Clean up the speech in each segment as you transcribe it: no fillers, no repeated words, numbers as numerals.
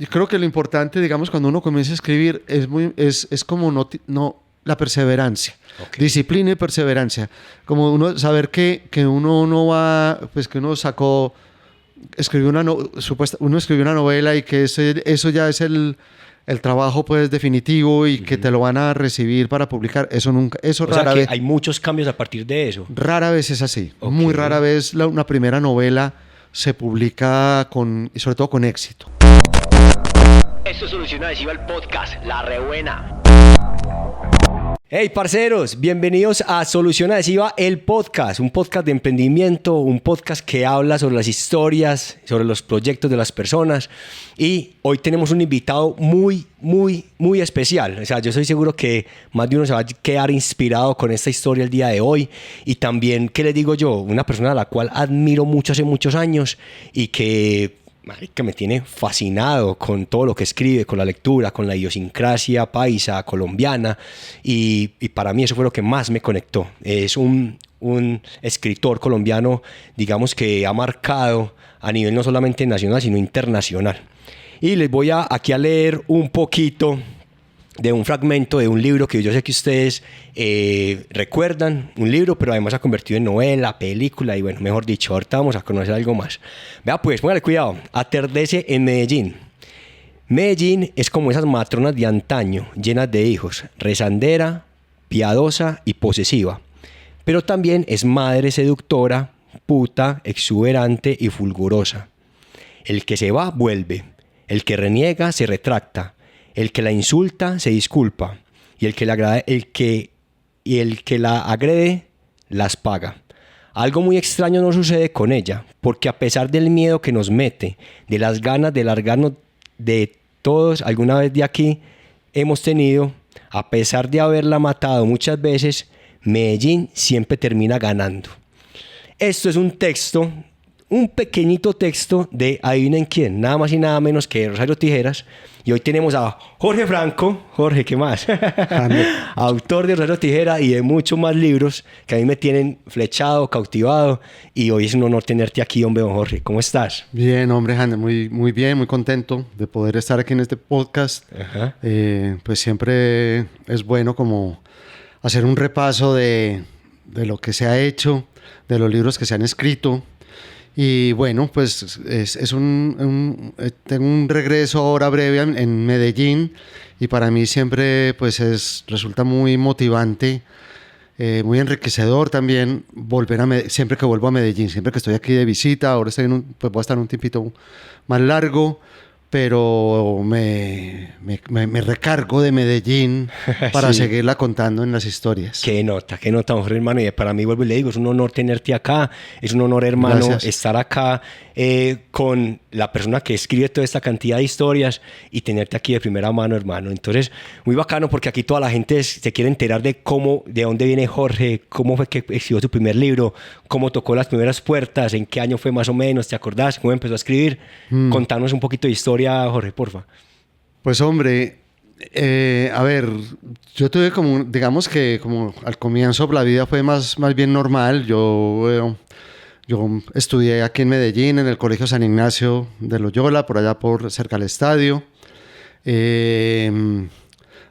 yo creo que lo importante, digamos, cuando uno comienza a escribir es como la perseverancia. Okay. Disciplina y perseverancia. Como uno saber que uno no va, pues que uno escribió uno escribió una novela y que eso ya es el trabajo pues definitivo y que te lo van a recibir para publicar. Eso nunca, eso rara vez. Hay muchos cambios a partir de eso. Rara vez es así. Okay. Muy rara vez una primera novela se publica y sobre todo con éxito. Esto es Solución Adhesiva, el podcast, la rebuena. Hey parceros, bienvenidos a Solución Adhesiva, el podcast, un podcast de emprendimiento, un podcast que habla sobre las historias, sobre los proyectos de las personas. Y hoy tenemos un invitado muy especial. O sea, yo estoy seguro que más de uno se va a quedar inspirado con esta historia el día de hoy. Y también, ¿qué les digo yo? Una persona a la cual admiro mucho hace muchos años y que me tiene fascinado con todo lo que escribe, con la lectura, con la idiosincrasia paisa, colombiana, y para mí eso fue lo que más me conectó. Es un escritor colombiano, digamos, que ha marcado a nivel no solamente nacional, sino internacional. Y les voy aquí a leer un poquito de un fragmento de un libro que yo sé que ustedes recuerdan, un libro, pero además se ha convertido en novela, película y bueno, mejor dicho, ahorita vamos a conocer algo más. Vea pues, póngale cuidado, Atardece en Medellín. Medellín es como esas matronas de antaño, llenas de hijos, rezandera, piadosa y posesiva, pero también es madre seductora, puta, exuberante y fulgurosa. El que se va, vuelve, el que reniega, se retracta. El que la insulta se disculpa y el que la agrede las paga. Algo muy extraño no sucede con ella, porque a pesar del miedo que nos mete, de las ganas de largarnos de todos alguna vez de aquí hemos tenido, a pesar de haberla matado muchas veces, Medellín siempre termina ganando. Esto es un texto, un pequeñito texto de adivinen quién, nada más y nada menos que Rosario Tijeras. Y hoy tenemos a Jorge Franco. Jorge, ¿qué más? Autor de Rosario Tijeras y de muchos más libros que a mí me tienen flechado, cautivado. Y hoy es un honor tenerte aquí, hombre, don Jorge. ¿Cómo estás? Bien, hombre, Jaime, muy bien, muy contento de poder estar aquí en este podcast. Pues siempre es bueno como hacer un repaso de lo que se ha hecho, de los libros que se han escrito. Y bueno, pues tengo un regreso ahora breve en Medellín y para mí siempre pues resulta muy motivante, muy enriquecedor también volver siempre que vuelvo a Medellín, siempre que estoy aquí de visita. Ahora pues voy a estar un tiempito más largo, pero me recargo de Medellín para sí. seguirla contando en las historias. Qué nota, Jorge, hermano. Y para mí, vuelvo y le digo, es un honor tenerte acá. Es un honor, hermano, Gracias. Estar acá con la persona que escribe toda esta cantidad de historias y tenerte aquí de primera mano, hermano. Entonces, muy bacano porque aquí toda la gente se quiere enterar de dónde viene Jorge, cómo fue que escribió su primer libro, cómo tocó las primeras puertas, en qué año fue más o menos, ¿te acordás? ¿Cómo empezó a escribir? Contanos un poquito de historia, Jorge, porfa. Pues hombre, a ver, yo tuve digamos que como al comienzo la vida fue más bien normal. Yo estudié aquí en Medellín, en el Colegio San Ignacio de Loyola, por allá cerca del estadio.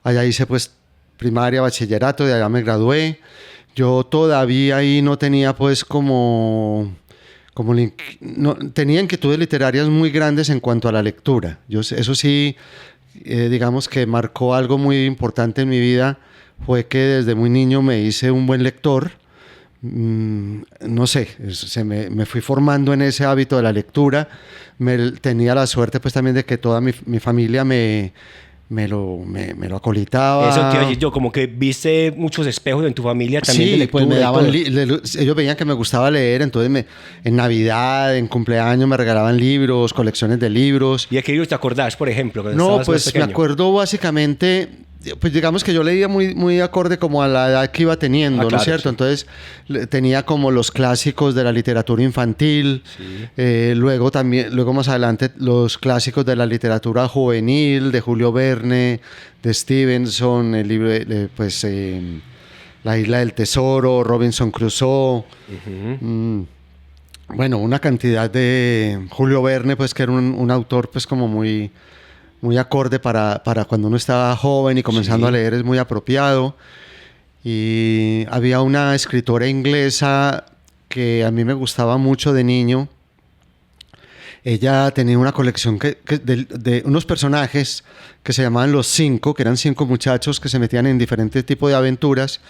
Allá hice pues primaria, bachillerato, de allá me gradué. Yo todavía ahí no tenía pues tenía inquietudes literarias muy grandes en cuanto a la lectura. Eso sí, digamos que marcó algo muy importante en mi vida, fue que desde muy niño me hice un buen lector. No sé, me fui formando en ese hábito de la lectura. Tenía la suerte pues también de que toda mi familia me lo acolitaba. Eso te iba a decir yo, como que viste muchos espejos en tu familia también, sí, de lectura. Pues me daban ellos veían que me gustaba leer, entonces en Navidad, en cumpleaños me regalaban libros, colecciones de libros. ¿Y de qué libros te acordás, por ejemplo? No, pues me acuerdo básicamente, pues digamos que yo leía muy acorde como a la edad que iba teniendo, claro, ¿no es cierto? Sí. Entonces tenía como los clásicos de la literatura infantil, sí. Luego más adelante los clásicos de la literatura juvenil, de Julio Verne, de Stevenson, el libro pues La Isla del Tesoro, Robinson Crusoe. Bueno, una cantidad de Julio Verne, pues que era un autor pues como muy muy acorde para cuando uno estaba joven y comenzando a leer, es muy apropiado. Y había una escritora inglesa que a mí me gustaba mucho de niño. Ella tenía una colección de unos personajes que se llamaban Los Cinco, que eran 5 muchachos que se metían en diferentes tipos de aventuras,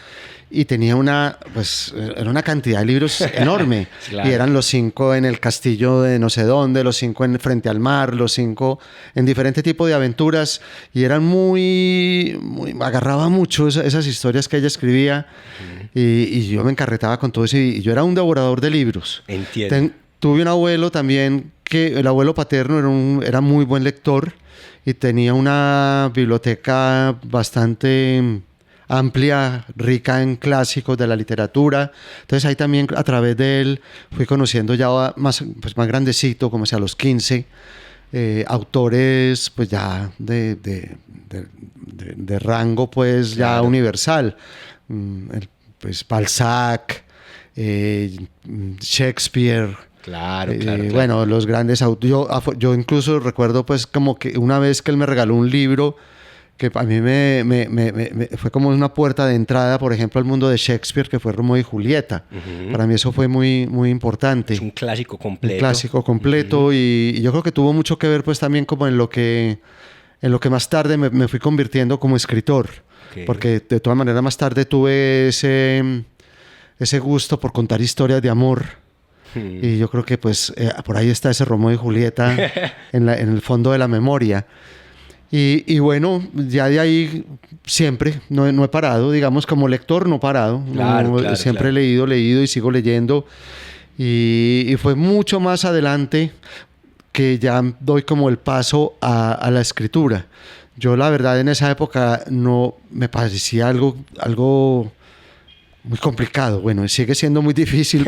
y tenía era una cantidad de libros enorme. Claro. Y eran los 5 en el castillo de no sé dónde, los 5 frente al mar, los 5 en diferentes tipos de aventuras, y eran agarraba mucho esas historias que ella escribía. Y yo me encarretaba con todo eso, y yo era un devorador de libros. Entiendo. Tuve un abuelo también, que el abuelo paterno era muy buen lector y tenía una biblioteca bastante amplia, rica en clásicos de la literatura. Entonces ahí también, a través de él, fui conociendo ya más grandecito, como sea a los 15, autores pues ya de rango pues ya Claro. universal. Pues Balzac, Shakespeare. Claro, claro. Bueno, los grandes autores. Yo incluso recuerdo pues como que una vez que él me regaló un libro que a mí fue como una puerta de entrada, por ejemplo, al mundo de Shakespeare, que fue Romeo y Julieta. Para mí eso fue muy, muy importante. Es un clásico completo. Un clásico completo. Y yo creo que tuvo mucho que ver pues también como en lo que más tarde me fui convirtiendo como escritor. Okay. Porque de todas maneras más tarde tuve ese gusto por contar historias de amor. Y yo creo que pues por ahí está ese Romeo y Julieta en el fondo de la memoria. Y bueno, ya de ahí siempre no he parado, digamos, como lector no he parado. Claro, siempre he leído y sigo leyendo. Y fue mucho más adelante que ya doy como el paso a la escritura. Yo la verdad en esa época no me parecía algo muy complicado. Bueno, sigue siendo muy difícil,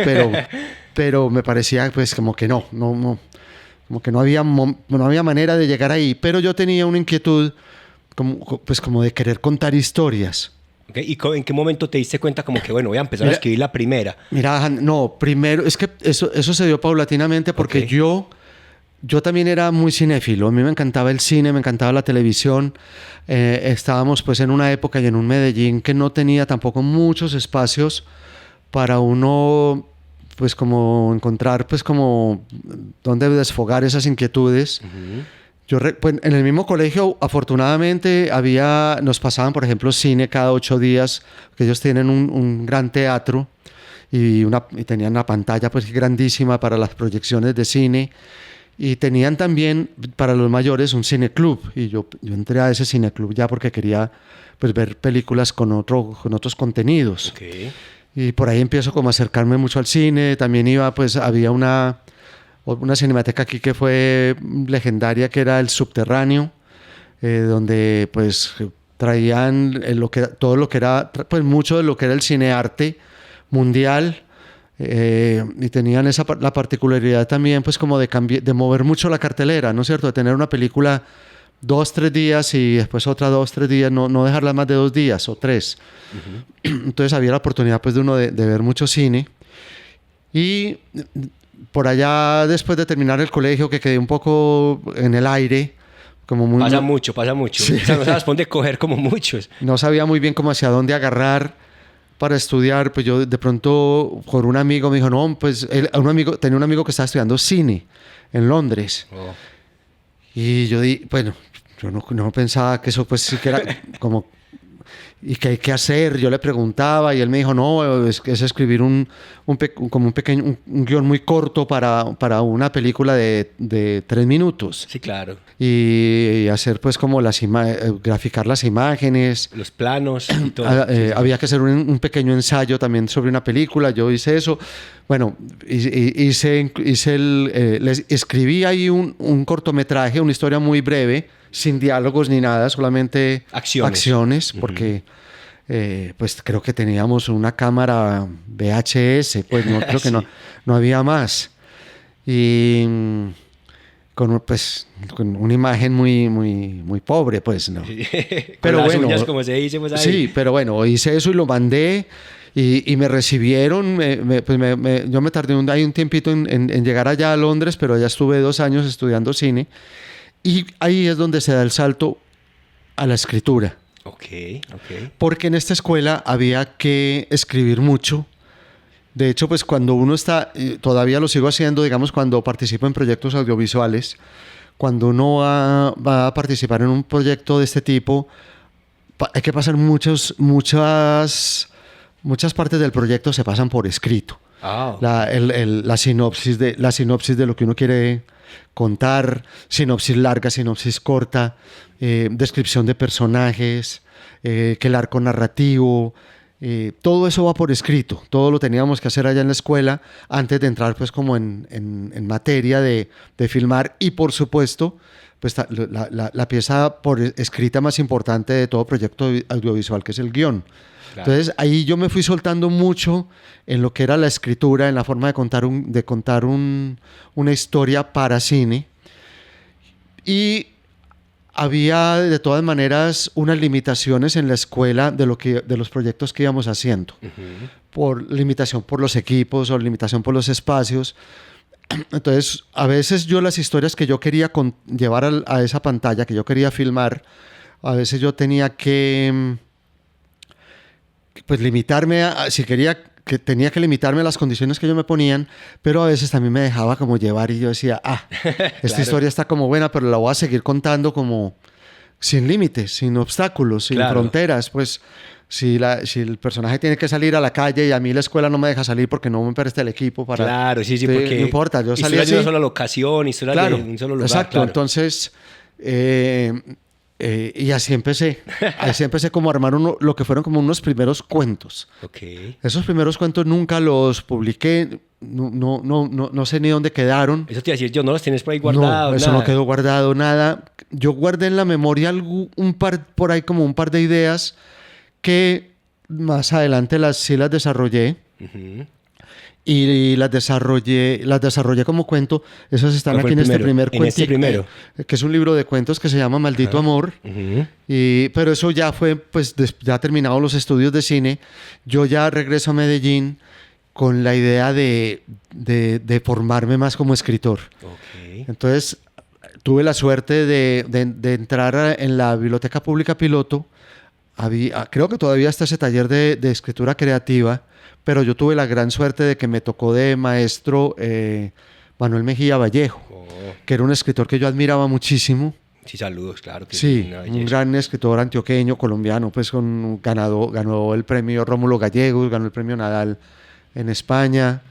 pero me parecía pues como que no, como que no había manera de llegar ahí. Pero yo tenía una inquietud como de querer contar historias. Okay. ¿Y en qué momento te diste cuenta como que, bueno, voy a empezar a escribir la primera? Mira, no, primero, es que eso se dio paulatinamente porque Okay. yo también era muy cinéfilo. A mí me encantaba el cine, me encantaba la televisión. Estábamos pues en una época y en un Medellín que no tenía tampoco muchos espacios para uno pues como encontrar pues como dónde desfogar esas inquietudes. Pues, en el mismo colegio afortunadamente nos pasaban por ejemplo cine cada 8 días, que ellos tienen un gran teatro y tenían una pantalla pues grandísima para las proyecciones de cine. Y tenían también para los mayores un cineclub, y yo entré a ese cineclub ya porque quería pues ver películas con otros contenidos. Okay. Y por ahí empiezo como a acercarme mucho al cine. También había una cinemateca aquí que fue legendaria, que era El Subterráneo, donde pues traían todo lo que era, pues mucho de lo que era el cinearte mundial. Y tenían la particularidad también pues como de mover mucho la cartelera, ¿no es cierto? De tener una película 2-3 días y después otra 2-3 días, no dejarla más de 2 días o 3. Entonces había la oportunidad pues de uno de ver mucho cine. Y por allá, después de terminar el colegio, que quedé un poco en el aire, como muy... Pasa mucho. Sí. O sea, no sabes por dónde coger como muchos. No sabía muy bien cómo hacia dónde agarrar para estudiar. Pues yo de pronto por un amigo me dijo, no, pues tenía un amigo que estaba estudiando cine en Londres. Oh. Y yo bueno, yo no pensaba que eso pues sí que era como... ¿Y qué hay que hacer? Yo le preguntaba y él me dijo, no, es escribir un guión muy corto para una película de 3 minutos. Sí, claro. Y hacer pues como graficar las imágenes. Los planos y todo. Había que hacer un pequeño ensayo también sobre una película. Yo hice eso. Bueno, escribí ahí un cortometraje, una historia muy breve, sin diálogos ni nada, solamente acciones, porque pues creo que teníamos una cámara VHS, pues no creo que Sí. no había más. Y con una imagen muy, muy, muy pobre, pues, ¿no? Sí. Pero con las bueno, uñas, como se dice, pues ahí. Sí, pero bueno, hice eso y lo mandé y me recibieron. Yo me tardé un tiempito en llegar allá a Londres, pero allá estuve 2 años estudiando cine. Y ahí es donde se da el salto a la escritura. Ok. Porque en esta escuela había que escribir mucho. De hecho, pues cuando uno está, todavía lo sigo haciendo, digamos, cuando participo en proyectos audiovisuales, cuando uno va a participar en un proyecto de este tipo, hay que pasar muchas partes del proyecto se pasan por escrito. Ah, La sinopsis de lo que uno quiere contar, sinopsis larga, sinopsis corta, descripción de personajes, que el arco narrativo, todo eso va por escrito. Todo lo teníamos que hacer allá en la escuela antes de entrar pues como en materia de filmar y por supuesto pues la pieza por escrita más importante de todo proyecto audiovisual, que es el guión. Claro. Entonces ahí yo me fui soltando mucho en lo que era la escritura, en la forma de contar una historia para cine. Y había de todas maneras unas limitaciones en la escuela de los proyectos que íbamos haciendo. Uh-huh. Por limitación por los equipos o limitación por los espacios. Entonces, a veces yo las historias que yo quería llevar a esa pantalla, que yo quería filmar, a veces yo tenía que pues limitarme tenía que limitarme a las condiciones que ellos me ponían, pero a veces también me dejaba como llevar y yo decía, esta claro. historia está como buena, pero la voy a seguir contando como sin límites, sin obstáculos, sin claro. fronteras. Pues si el personaje tiene que salir a la calle y a mí la escuela no me deja salir porque no me presta el equipo para... Claro, sí, porque... No importa, yo salí así. De una sola locación, historia claro, de un solo lugar. Exacto, claro. Entonces... y así empecé como a armar lo que fueron como unos primeros cuentos. Okay. Esos primeros cuentos nunca los publiqué, no sé ni dónde quedaron. Eso te iba a decir yo, ¿no los tienes por ahí guardados? No, eso no quedó guardado, nada. Yo guardé en la memoria por ahí como un par de ideas que más adelante sí las desarrollé. Uh-huh. Y las desarrollé como cuento. Esas están aquí en este primer cuento, que es un libro de cuentos que se llama Maldito Amor. Uh-huh. Pero eso ya fue, pues ya terminados los estudios de cine, yo ya regreso a Medellín con la idea de formarme más como escritor. Okay. Entonces tuve la suerte de entrar en la Biblioteca Pública Piloto. Creo que todavía está ese taller de escritura creativa, pero yo tuve la gran suerte de que me tocó de maestro Manuel Mejía Vallejo, que era un escritor que yo admiraba muchísimo. Sí, saludos, claro. Que sí, un gran escritor antioqueño, colombiano, pues ganó el premio Rómulo Gallegos, ganó el premio Nadal en España.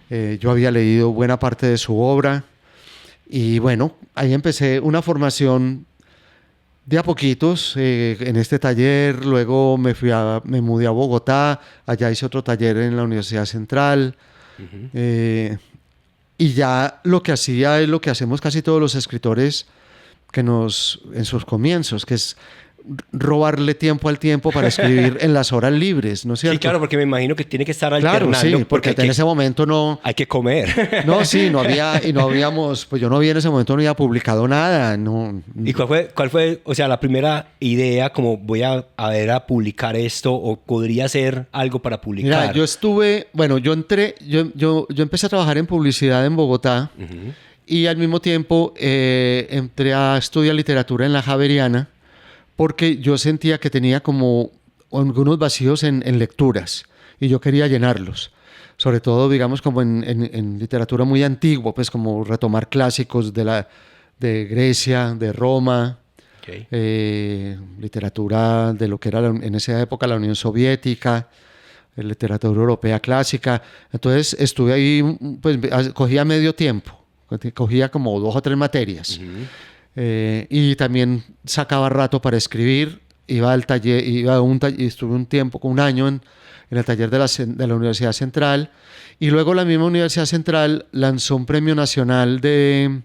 Uh-huh. Yo había leído buena parte de su obra y bueno, ahí empecé una formación de a poquitos en este taller. Luego me mudé a Bogotá, allá hice otro taller en la Universidad Central. Uh-huh. Y ya lo que hacía es lo que hacemos casi todos los escritores en sus comienzos, que es robarle tiempo al tiempo para escribir en las horas libres, ¿no es cierto? Sí, claro, porque me imagino que tiene que estar alternando. Claro, sí, porque en ese momento no... Hay que comer. No, sí, no habíamos, pues yo no había en ese momento, no había publicado nada, no. ¿Y cuál fue, o sea, la primera idea, como voy a publicar esto, o podría ser algo para publicar? Mira, yo empecé a trabajar en publicidad en Bogotá. Uh-huh. Y al mismo tiempo entré a estudiar literatura en la Javeriana, porque yo sentía que tenía como algunos vacíos en lecturas y yo quería llenarlos. Sobre todo, digamos, como en literatura muy antigua, pues como retomar clásicos de Grecia, de Roma, okay. Literatura de lo que era en esa época la Unión Soviética, literatura europea clásica. Entonces estuve ahí, pues cogía medio tiempo, cogía como 2 o 3 materias. Uh-huh. Y también sacaba rato para escribir, iba al taller, estuve un año en el taller de la Universidad Central, y luego la misma Universidad Central lanzó un premio nacional de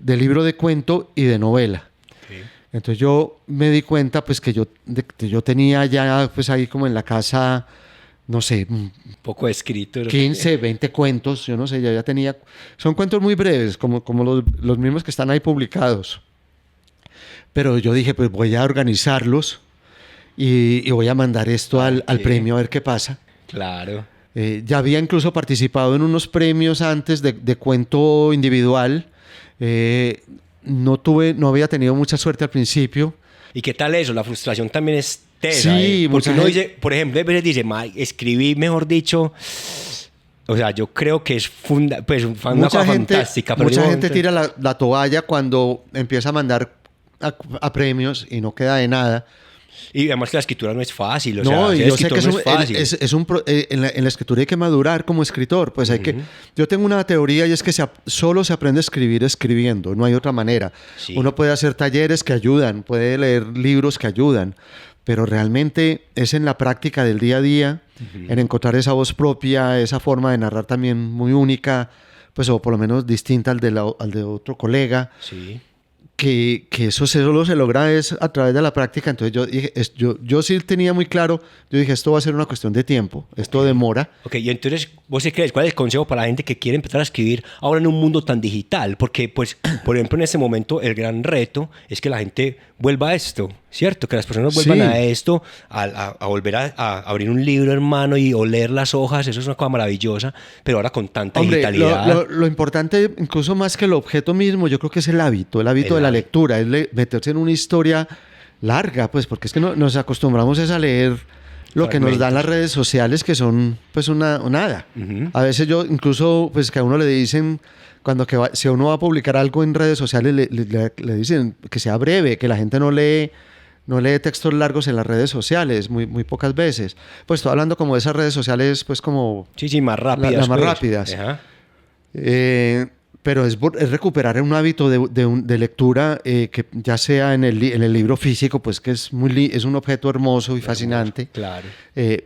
libro de cuento y de novela. Okay. Entonces yo me di cuenta pues que yo tenía ya pues ahí como en la casa, no sé, un poco escrito, 15, 20 cuentos, yo no sé, ya tenía... Son cuentos muy breves, como los mismos que están ahí publicados. Pero yo dije, pues voy a organizarlos y voy a mandar esto al premio a ver qué pasa. Claro. Ya había incluso participado en unos premios antes de cuento individual. no había tenido mucha suerte al principio. ¿Y qué tal eso? La frustración también es tesa. Sí, Porque mucha uno gente- dice, por ejemplo, a veces dice, escribí, mejor dicho, o sea, yo creo que es una cosa fantástica. Pero mucha digo, gente tira la toalla cuando empieza a mandar a premios y no queda de nada. Y además que la escritura no es fácil, o No, sea, y ser yo sé que escritor no es fácil. en la escritura hay que madurar como escritor. Pues hay que. Yo tengo una teoría y es que solo se aprende a escribir escribiendo, no hay otra manera. Sí. Uno puede hacer talleres que ayudan, puede leer libros que ayudan, pero realmente es en la práctica del día a día, en encontrar esa voz propia, esa forma de narrar también muy única, pues o por lo menos distinta al de otro colega. Sí. Que eso solo se logra es a través de la práctica. Entonces yo dije, yo sí tenía muy claro, yo dije, esto va a ser una cuestión de tiempo, esto demora. Ok, y entonces, ¿vos qué crees? ¿Cuál es el consejo para la gente que quiere empezar a escribir ahora en un mundo tan digital? Porque, pues, por ejemplo, en este momento el gran reto es que la gente vuelva a esto, ¿cierto? Que las personas vuelvan Sí. a esto, a volver a abrir un libro, hermano, y oler las hojas. Eso es una cosa maravillosa, pero ahora con tanta Hombre, digitalidad. lo importante, incluso más que el objeto mismo, yo creo que es el hábito de la lectura, es meterse en una historia larga, pues, porque es que nos acostumbramos es a leer lo que nos dan las redes sociales, que son, pues, nada. Ujú. A veces incluso, pues, que a uno le dicen, si uno va a publicar algo en redes sociales, le dicen que sea breve, que la gente no lee textos largos en las redes sociales, muy, muy pocas veces. Pues estoy hablando como de esas redes sociales, pues como Sí, más rápidas. las más pues. rápidas. Ajá. Pero es recuperar un hábito de lectura que ya sea en el libro físico, pues que es es un objeto hermoso y fascinante. Claro.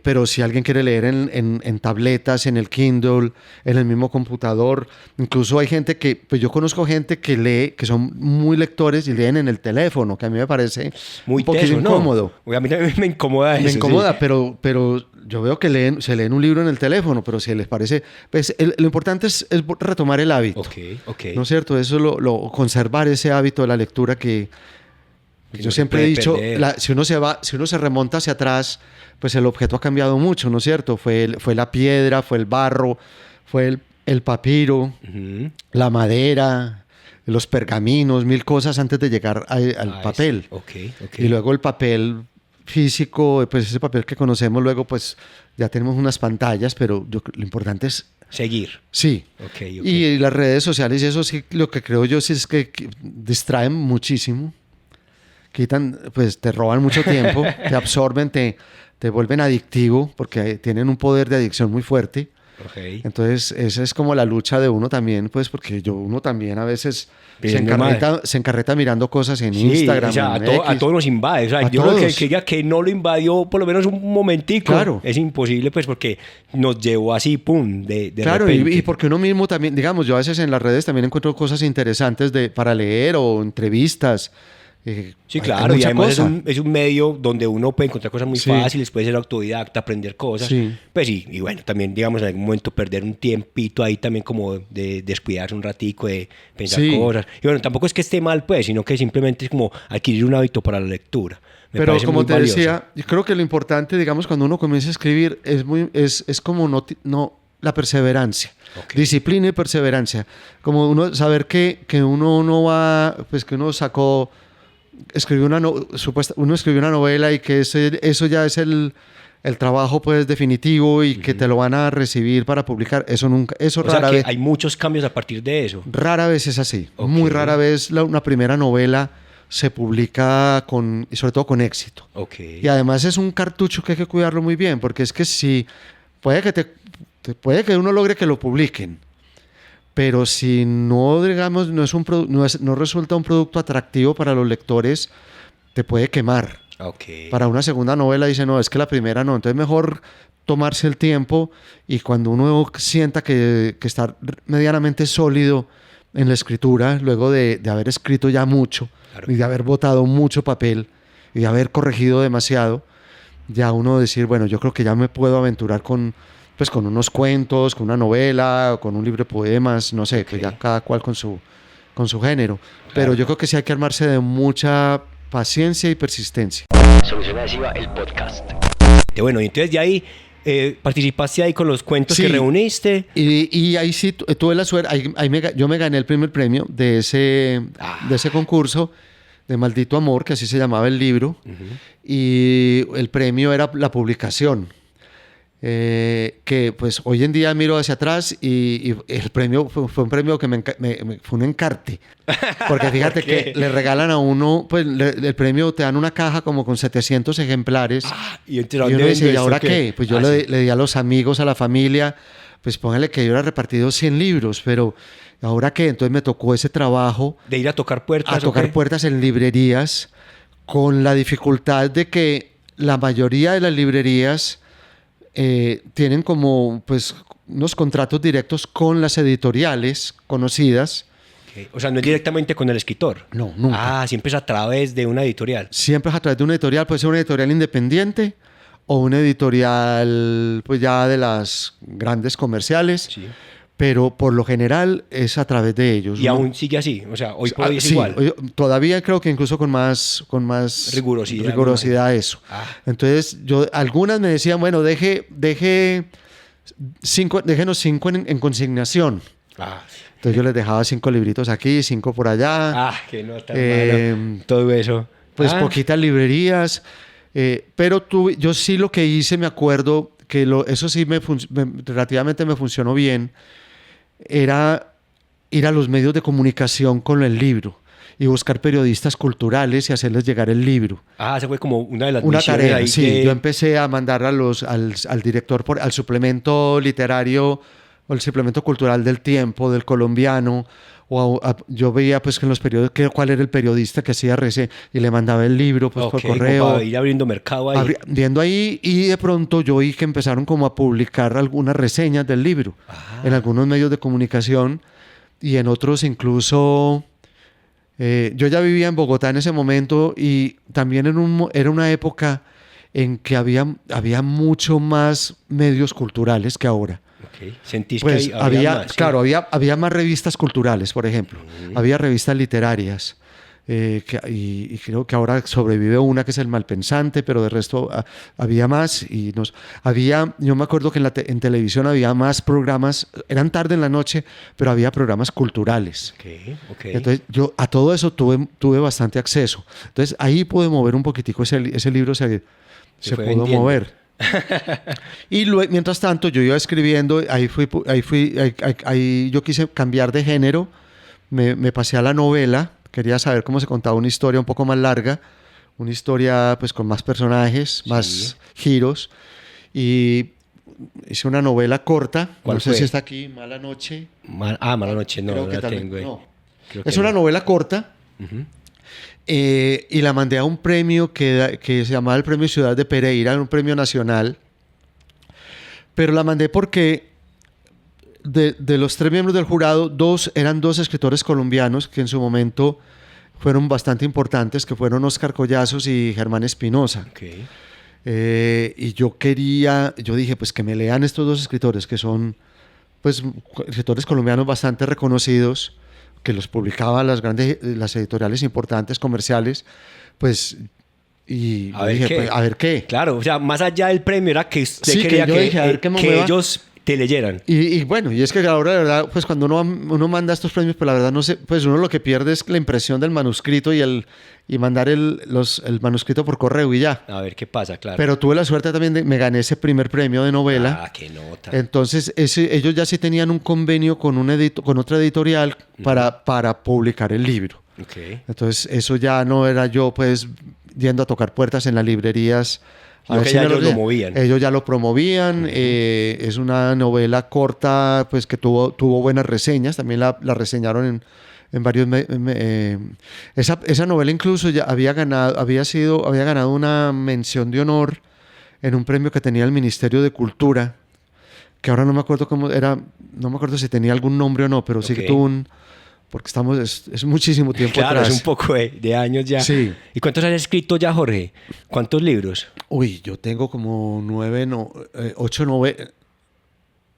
Pero si alguien quiere leer en tabletas, en el Kindle, en el mismo computador, incluso hay gente pues yo conozco gente que lee, que son muy lectores y leen en el teléfono, que a mí me parece Muy un poquito teso, ¿no? incómodo. Oye, a mí también me incomoda eso. Me incomoda, sí. pero yo veo que se leen un libro en el teléfono, pero si les parece, pues lo importante es retomar el hábito. Ok. ¿No es cierto? Eso conservar ese hábito de la lectura que yo no se siempre he puede dicho, perder. si uno se remonta hacia atrás, pues el objeto ha cambiado mucho, ¿no es cierto? Fue la piedra, fue el barro, fue el papiro, Ujú. la madera, los pergaminos, mil cosas antes de llegar al Ah, papel. sí. Ok. Y luego el papel físico, pues ese papel que conocemos luego, pues ya tenemos unas pantallas, pero lo importante es, Seguir. sí. Ok. Y las redes sociales, y eso sí, lo que creo yo sí es que distraen muchísimo, quitan, pues te roban mucho tiempo, te absorben, te vuelven adictivo, porque tienen un poder de adicción muy fuerte. Ok. Entonces, esa es como la lucha de uno también, pues, porque uno también a veces Pidiendo se encarreta mirando cosas en Sí, Instagram, o sea, en a X. todos nos invade. O sea, A yo creo todos. que diga que no lo invadió por lo menos un momentico. Claro. Es imposible, pues, porque nos llevó así, pum, de Claro, repente. y porque uno mismo también, digamos, yo a veces en las redes también encuentro cosas interesantes para leer o entrevistas. Sí, Hay claro, y mucha además cosa. es un medio donde uno puede encontrar cosas muy Sí. fáciles, puede ser autodidacta, aprender cosas. Sí. Pues sí, y bueno, también, digamos, en algún momento perder un tiempito ahí también como de descuidarse un ratico, de pensar Sí. cosas. Y bueno, tampoco es que esté mal, pues, sino que simplemente es como adquirir un hábito para la lectura. Me Pero parece como muy te valioso. decía, yo creo que lo importante, digamos, cuando uno comienza a escribir es como no la perseverancia. Ok. Disciplina y perseverancia. Como uno saber que uno no va, pues que uno escribió uno escribió una novela y que eso ya es el trabajo pues definitivo y que te lo van a recibir para publicar. Eso nunca, eso O sea rara que vez. hay muchos cambios a partir de eso. Rara vez es así. Ok. Muy rara vez una primera novela se publica y sobre todo con éxito. Ok. Y además es un cartucho que hay que cuidarlo muy bien, porque es que si puede que puede que uno logre que lo publiquen, pero si no, digamos, no resulta un producto atractivo para los lectores, te puede quemar. Ok. Para una segunda novela dice, no, es que la primera no. Entonces mejor tomarse el tiempo y cuando uno sienta que está medianamente sólido en la escritura, luego de haber escrito ya mucho, Claro. y de haber botado mucho papel y de haber corregido demasiado, ya uno decir, bueno, yo creo que ya me puedo aventurar con unos cuentos, con una novela, o con un libro de poemas, no sé, pues ya cada cual con su género. Pero yo creo que sí hay que armarse de mucha paciencia y persistencia. Solución Adhesiva, el podcast. Bueno, y entonces de ahí participaste ahí con los cuentos Sí. que reuniste. Y ahí sí tuve la suerte, yo me gané el primer premio de ese concurso de Maldito Amor, que así se llamaba el libro, y el premio era la publicación. Que pues hoy en día miro hacia atrás y el premio fue un premio que fue un encarte. Porque fíjate ¿Por qué? que le regalan a uno, pues el premio te dan una caja como con 700 ejemplares. Y entonces, Y ¿dónde uno dice, vendo ¿y esto, ahora qué? qué? Pues yo Ah, le, sí. le di a los amigos, a la familia, pues póngale que yo hubiera repartido 100 libros, pero ¿ahora qué? Entonces me tocó ese trabajo De ir a tocar puertas. a ¿o tocar qué? puertas en librerías, con la dificultad de que la mayoría de las librerías tienen como pues unos contratos directos con las editoriales conocidas. Ok. O sea, no es directamente con el escritor. No, nunca. Ah, siempre es a través de una editorial. Siempre es a través de una editorial, puede ser una editorial independiente o una editorial pues ya de las grandes comerciales, Sí. pero por lo general es a través de ellos. Y aún sigue así. O sea, hoy por hoy es sí, igual. todavía creo que incluso con más Rigurosidad, eso. Ah. Entonces, algunas me decían, bueno, déjenos 5 en consignación. Ah, Entonces yo les dejaba 5 libritos aquí, 5 por allá. qué nota, Eh, hermano. Todo eso. Pues Ah, poquitas librerías. Pero yo sí lo que hice, me acuerdo que eso sí relativamente me funcionó bien, era ir a los medios de comunicación con el libro y buscar periodistas culturales y hacerles llegar el libro. esa fue como una de las Una misiones tarea, ahí sí. que- Yo empecé a mandar al director, al suplemento literario o el suplemento cultural del Tiempo, del Colombiano, yo veía pues que en los periódicos cuál era el periodista que hacía y le mandaba el libro pues por Ok, como correo. para ir abriendo mercado ahí. Viendo ahí y de pronto yo vi que empezaron como a publicar algunas reseñas del libro en algunos medios de comunicación y en otros incluso yo ya vivía en Bogotá en ese momento y también era una época en que había mucho más medios culturales que ahora. Ok. Sentís Pues que ahí había más, ¿sí? claro, había más revistas culturales, por ejemplo. Había revistas literarias. Y creo que ahora sobrevive una que es El Malpensante, pero de resto había más. Yo me acuerdo que en televisión había más programas, eran tarde en la noche, pero había programas culturales. Ok. Entonces yo a todo eso tuve bastante acceso. Entonces ahí pude mover un poquitico, ese libro se fue pudo vendiendo. mover. Y luego, mientras tanto, yo iba escribiendo, ahí yo quise cambiar de género, me pasé a la novela, quería saber cómo se contaba una historia un poco más larga, una historia pues con más personajes, más giros, y hice una novela corta, ¿Cuál no sé fue? si está aquí, Mala Noche. Mala noche, no, Creo no que la tal vez- tengo ahí. no. Creo que Es una no. novela corta. Y la mandé a un premio que se llamaba el Premio Ciudad de Pereira, un premio nacional. Pero la mandé porque de los 3 miembros del jurado, eran 2 escritores colombianos que en su momento fueron bastante importantes, que fueron Óscar Collazos y Germán Espinosa. Ok. Y yo dije, pues que me lean estos 2 escritores, que son pues escritores colombianos bastante reconocidos, que los publicaban las editoriales importantes, comerciales, pues, y A yo ver dije, qué. pues, a ver qué. Claro, o sea, más allá del premio era que usted Sí, que quería yo dije, a ver qué me mueva. ellos te leyeran. Y bueno, y es que ahora, de verdad, pues cuando uno manda estos premios, pues la verdad no sé, pues uno lo que pierde es la impresión del manuscrito y mandar el manuscrito por correo y ya. A ver qué pasa, claro. Pero tuve la suerte también me gané ese primer premio de novela. Qué nota. Entonces, ellos ya sí tenían un convenio con otra editorial para publicar el libro. Ok. Entonces, eso ya no era yo, pues, yendo a tocar puertas en las librerías. Sino que ver si ya me ellos lo leían. movían. Ellos ya lo promovían. Es una novela corta, pues, que tuvo buenas reseñas. También la reseñaron en varios... esa novela incluso ya había ganado una mención de honor en un premio que tenía el Ministerio de Cultura, que ahora no me acuerdo cómo era, no me acuerdo si tenía algún nombre o no, pero sí que Ok. tuvo porque es muchísimo tiempo Claro, atrás. es un poco de años ya. Sí. ¿Y cuántos has escrito ya, Jorge? ¿Cuántos libros? Uy, yo tengo como 8 novelas.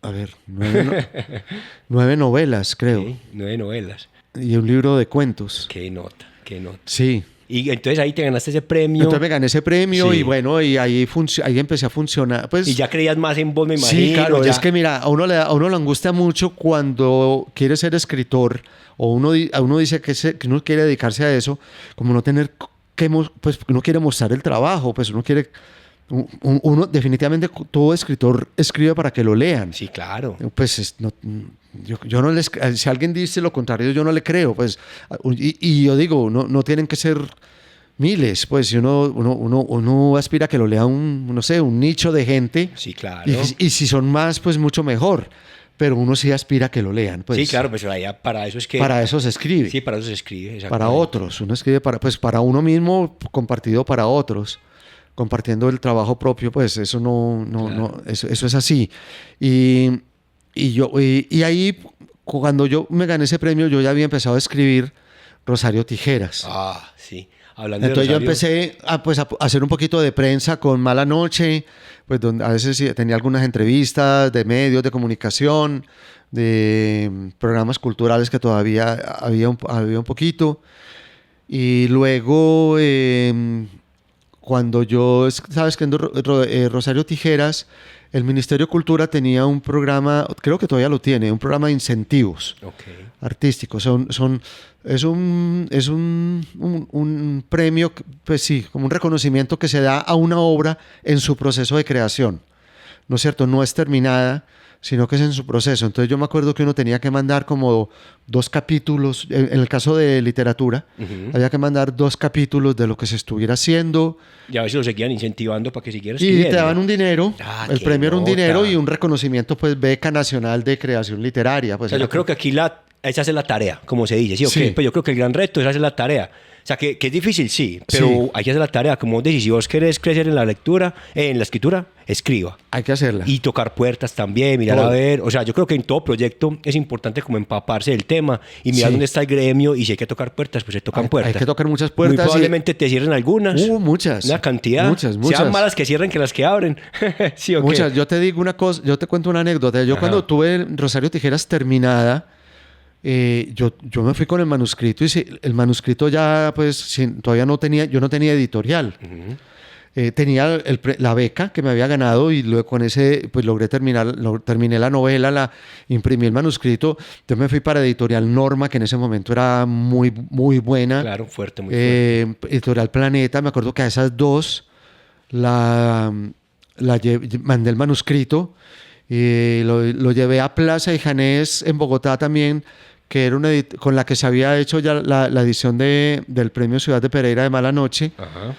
A ver, 9 novelas, creo. Ok, 9 novelas. Y un libro de cuentos. Qué nota, qué nota. Sí, Y entonces ahí te ganaste ese premio. Entonces me gané ese premio Sí. y bueno, y ahí empecé a funcionar. Pues, Y ya creías más en vos, me imagino. sí, claro, ya. es que mira, a uno le angustia mucho cuando quiere ser escritor o a uno dice que uno quiere dedicarse a eso, como no tener pues uno quiere mostrar el trabajo, pues uno quiere, uno definitivamente todo escritor escribe para que lo lean. Sí, claro. Pues yo no les, si alguien dice lo contrario, yo no le creo, pues, y yo digo, no tienen que ser miles, pues, si uno aspira a que lo lea no sé, un nicho de gente, Sí, claro. y si son más, pues mucho mejor, pero uno sí aspira a que lo lean, pues. Sí, claro, pues allá para eso es que... Para eso se escribe. Sí, para eso se escribe, Para exactamente. otros, uno escribe pues para uno mismo, compartido para otros, compartiendo el trabajo propio, pues eso eso es así. Y ahí, cuando yo me gané ese premio, yo ya había empezado a escribir Rosario Tijeras. Ah, sí. Hablando Entonces de yo Rosario, empecé a hacer un poquito de prensa con Mala Noche, pues donde a veces sí tenía algunas entrevistas de medios de comunicación, de programas culturales que todavía había un poquito. Y luego, cuando sabes que en Rosario Tijeras, el Ministerio de Cultura tenía un programa, creo que todavía lo tiene, un programa de incentivos Ok. artísticos. Es un premio, pues sí, como un reconocimiento que se da a una obra en su proceso de creación. ¿No es cierto? No es terminada, sino que es en su proceso. Entonces yo me acuerdo que uno tenía que mandar como 2 capítulos, en el caso de literatura, había que mandar 2 capítulos de lo que se estuviera haciendo, Y a veces lo seguían incentivando para que siguieras y escribiendo. te daban un dinero. Ah, El qué premio era un nota. dinero y un reconocimiento, pues, beca nacional de creación literaria. Pues O sea, yo creo que aquí es hacer la tarea, como se dice, ¿sí o Sí. qué? Pues yo creo que el gran reto es hacer la tarea. O sea, que es difícil, sí, pero Sí. hay que hacer la tarea. Como vos decís, si vos querés crecer en la lectura, en la escritura, escriba. hay que hacerla. Y tocar puertas también, mirar Todo. a ver. O sea, yo creo que en todo proyecto es importante como empaparse del tema y mirar Sí. dónde está el gremio. Y si hay que tocar puertas, pues se tocan puertas. Hay que tocar muchas Muy puertas. probablemente te cierren algunas. Muchas. Una cantidad. Muchas. Sean malas que cierren que las que abren. ¿Sí o qué? Muchas. Yo te digo una cosa, yo te cuento una anécdota. Yo Ajá. cuando tuve Rosario Tijeras terminada, yo me fui con el manuscrito y el manuscrito ya, pues, todavía yo no tenía editorial. Tenía la beca que me había ganado y luego con ese, pues, terminé la novela, imprimí el manuscrito. Entonces me fui para Editorial Norma, que en ese momento era muy, muy buena. Claro, fuerte, muy fuerte. Editorial Planeta, me acuerdo que a esas 2 mandé el manuscrito y lo llevé a Plaza y Janés en Bogotá también, que era con la que se había hecho ya la edición del Premio Ciudad de Pereira de Mala Noche. Ajá.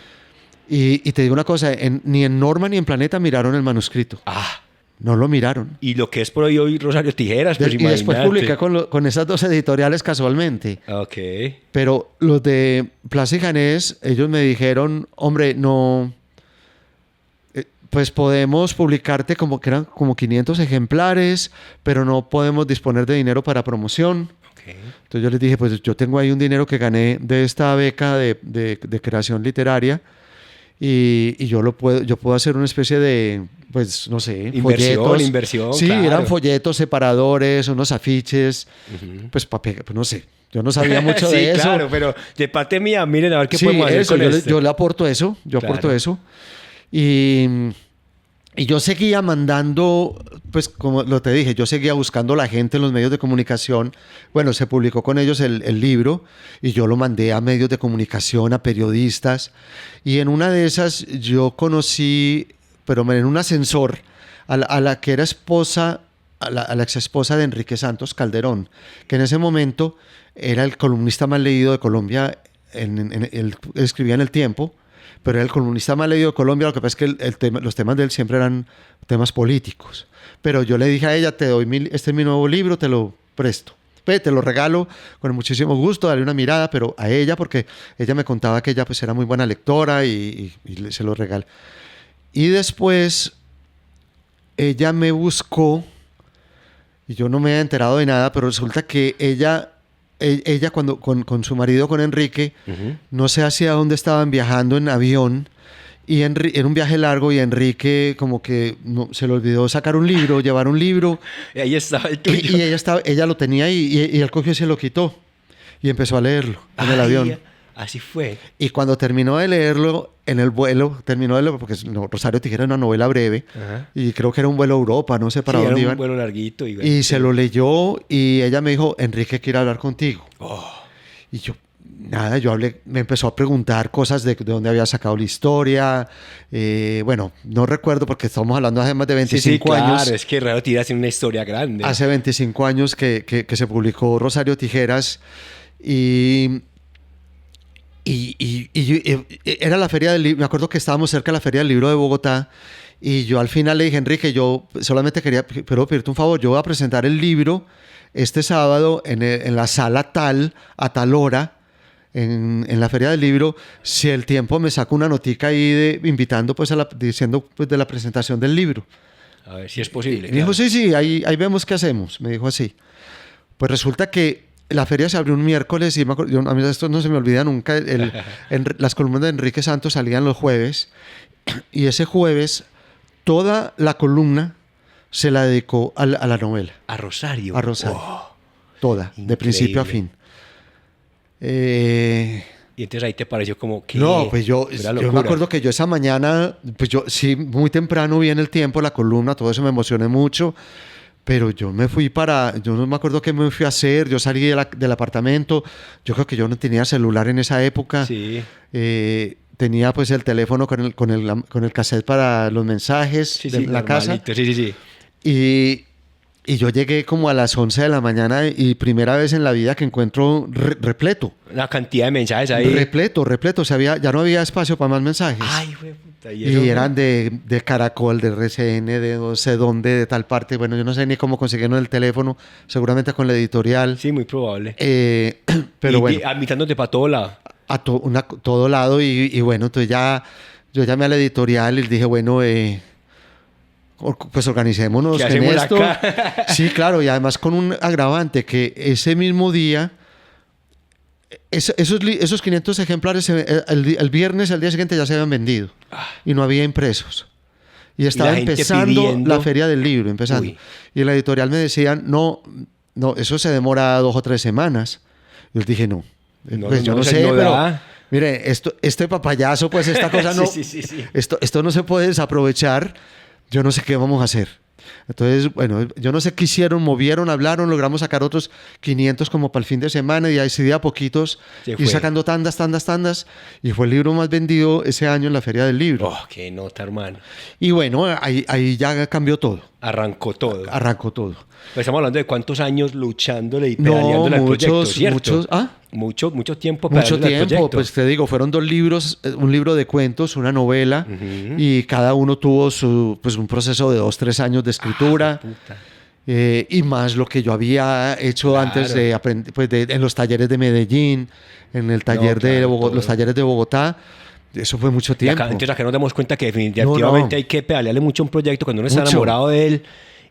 Y te digo una cosa, ni en Norma ni en Planeta miraron el manuscrito. Ah, No lo miraron. y lo que es por hoy Rosario Tijeras, pues Y después imagínate. publiqué con esas 2 editoriales casualmente. Ok. Pero los de Plaza y Janés, ellos me dijeron, hombre, no, pues podemos publicarte como que eran como 500 ejemplares, pero no podemos disponer de dinero para promoción. Ok. Entonces yo les dije, pues yo tengo ahí un dinero que gané de esta beca de creación literaria y yo puedo hacer una especie de, pues no sé, Inversión, Sí, claro. eran folletos, separadores, unos afiches, pues papel, pues no sé. Yo no sabía mucho Sí, de eso. claro, pero de parte mía, miren a ver qué Sí, podemos hacer eso, con esto. yo le aporto eso, Claro. Y yo seguía mandando, pues como lo te dije, yo seguía buscando a la gente en los medios de comunicación. Bueno, se publicó con ellos el libro y yo lo mandé a medios de comunicación, a periodistas. Y en una de esas yo conocí, pero en un ascensor, a la que era esposa, a la ex esposa de Enrique Santos Calderón, que en ese momento era el columnista más leído de Colombia. Él escribía en El Tiempo, pero era el columnista más leído de Colombia. Lo que pasa es que los temas de él siempre eran temas políticos. Pero yo le dije a ella, este es mi nuevo libro, te lo presto. Te lo regalo con muchísimo gusto, dale una mirada, pero a ella, porque ella me contaba que ella pues era muy buena lectora y se lo regalé. Y después ella me buscó y yo no me había enterado de nada, pero resulta que ella cuando con su marido, con Enrique, no sé hacia dónde estaban viajando en avión, y era un viaje largo y Enrique como que se le olvidó sacar un libro, llevar un libro, Y ahí estaba el tuyo. y ella lo tenía y él cogió y se lo quitó y empezó a leerlo en el Ay, avión. Así fue. Y cuando terminó de leerlo, en el vuelo, porque no, Rosario Tijera es una novela breve, Ajá. y creo que era un vuelo a Europa, no sé para Sí, dónde era iban. un vuelo larguito. Y se lo leyó y ella me dijo, Enrique quiere hablar contigo. Oh, Y yo, nada, yo hablé, me empezó a preguntar cosas de dónde había sacado la historia. Bueno, no recuerdo porque estamos hablando hace más de 25 claro, años. es que Rosario Tijeras tiene una historia grande. Hace 25 años que se publicó Rosario Tijeras y era la feria del libro. Me acuerdo que estábamos cerca de la feria del libro de Bogotá y yo al final le dije, Enrique, yo solamente pero pedirte un favor, yo voy a presentar el libro este sábado en la sala tal, a tal hora, en la feria del libro. Si el tiempo me saca una notica ahí invitando, pues diciendo pues, de la presentación del libro. A ver si es posible. Y me dijo, sí, ahí vemos qué hacemos. Me dijo así. Pues resulta que la feria se abrió un miércoles y a mí esto no se me olvida nunca. Las columnas de Enrique Santos salían los jueves y ese jueves toda la columna se la dedicó a la novela. A Rosario. A Rosario. Oh, Toda, de principio a increíble. fin. y entonces ahí te pareció como que... No, pues yo era me locura. acuerdo que yo esa mañana, pues yo sí, muy temprano vi en el tiempo la columna, todo eso me emocioné mucho, pero yo no me acuerdo qué me fui a hacer, yo salí del apartamento, yo creo que yo no tenía celular en esa época, Sí. tenía pues el teléfono con el cassette para los mensajes Sí, de sí, la casa, normalito. Sí. y yo llegué como a las 11 de la mañana y primera vez en la vida que encuentro repleto. La cantidad de mensajes ahí. Repleto. O sea, ya no había espacio para más mensajes. Ay, güey, puta. eso, Y eran de Caracol, de RCN, de no sé dónde, de tal parte. Bueno, yo no sé ni cómo consiguieron el teléfono, seguramente con la editorial. Sí, muy probable. Pero y, bueno, invitándote para todo lado. a todo lado. Y bueno, entonces yo llamé a la editorial y les dije, bueno, pues organicémonos ¿Qué en hacemos esto. acá? Sí, claro, y además con un agravante que ese mismo día, esos 500 ejemplares el viernes, al día siguiente ya se habían vendido y no había impresos. Y estaba la gente empezando pidiendo. la feria del libro, empezando. Uy. Y en la editorial me decían, no, eso se demora 2 o 3 semanas. Y les dije, no, No, pues no, yo no, no se sé, no pero da. mire, este papayazo, pues esta cosa no, Sí. esto no se puede desaprovechar. Yo no sé qué vamos a hacer. Entonces, bueno, yo no sé qué hicieron, movieron, hablaron, logramos sacar otros 500 como para el fin de semana y así de a poquitos Se ir fue. sacando tandas y fue el libro más vendido ese año en la Feria del Libro. Oh, qué nota, hermano. Y bueno, ahí ya cambió todo, Arrancó todo. arrancó todo. Pues estamos hablando de cuántos años luchándole y No, pedaleándole al proyecto, muchos, ¿cierto? ¿ah? Mucho tiempo Mucho pedaleándole al tiempo, proyecto. pues te digo, fueron 2 libros, un libro de cuentos, una novela, Ujú. y cada uno tuvo un proceso de 2-3 años de escritura. Puta. Y más lo que yo había hecho Claro. antes de aprender, pues en los talleres de Medellín, en el taller de claro, los todo. talleres de Bogotá. Eso fue mucho Y tiempo. acá, entonces acá nos damos cuenta que definitivamente No. hay que pedalearle mucho a un proyecto cuando uno está Mucho. enamorado de él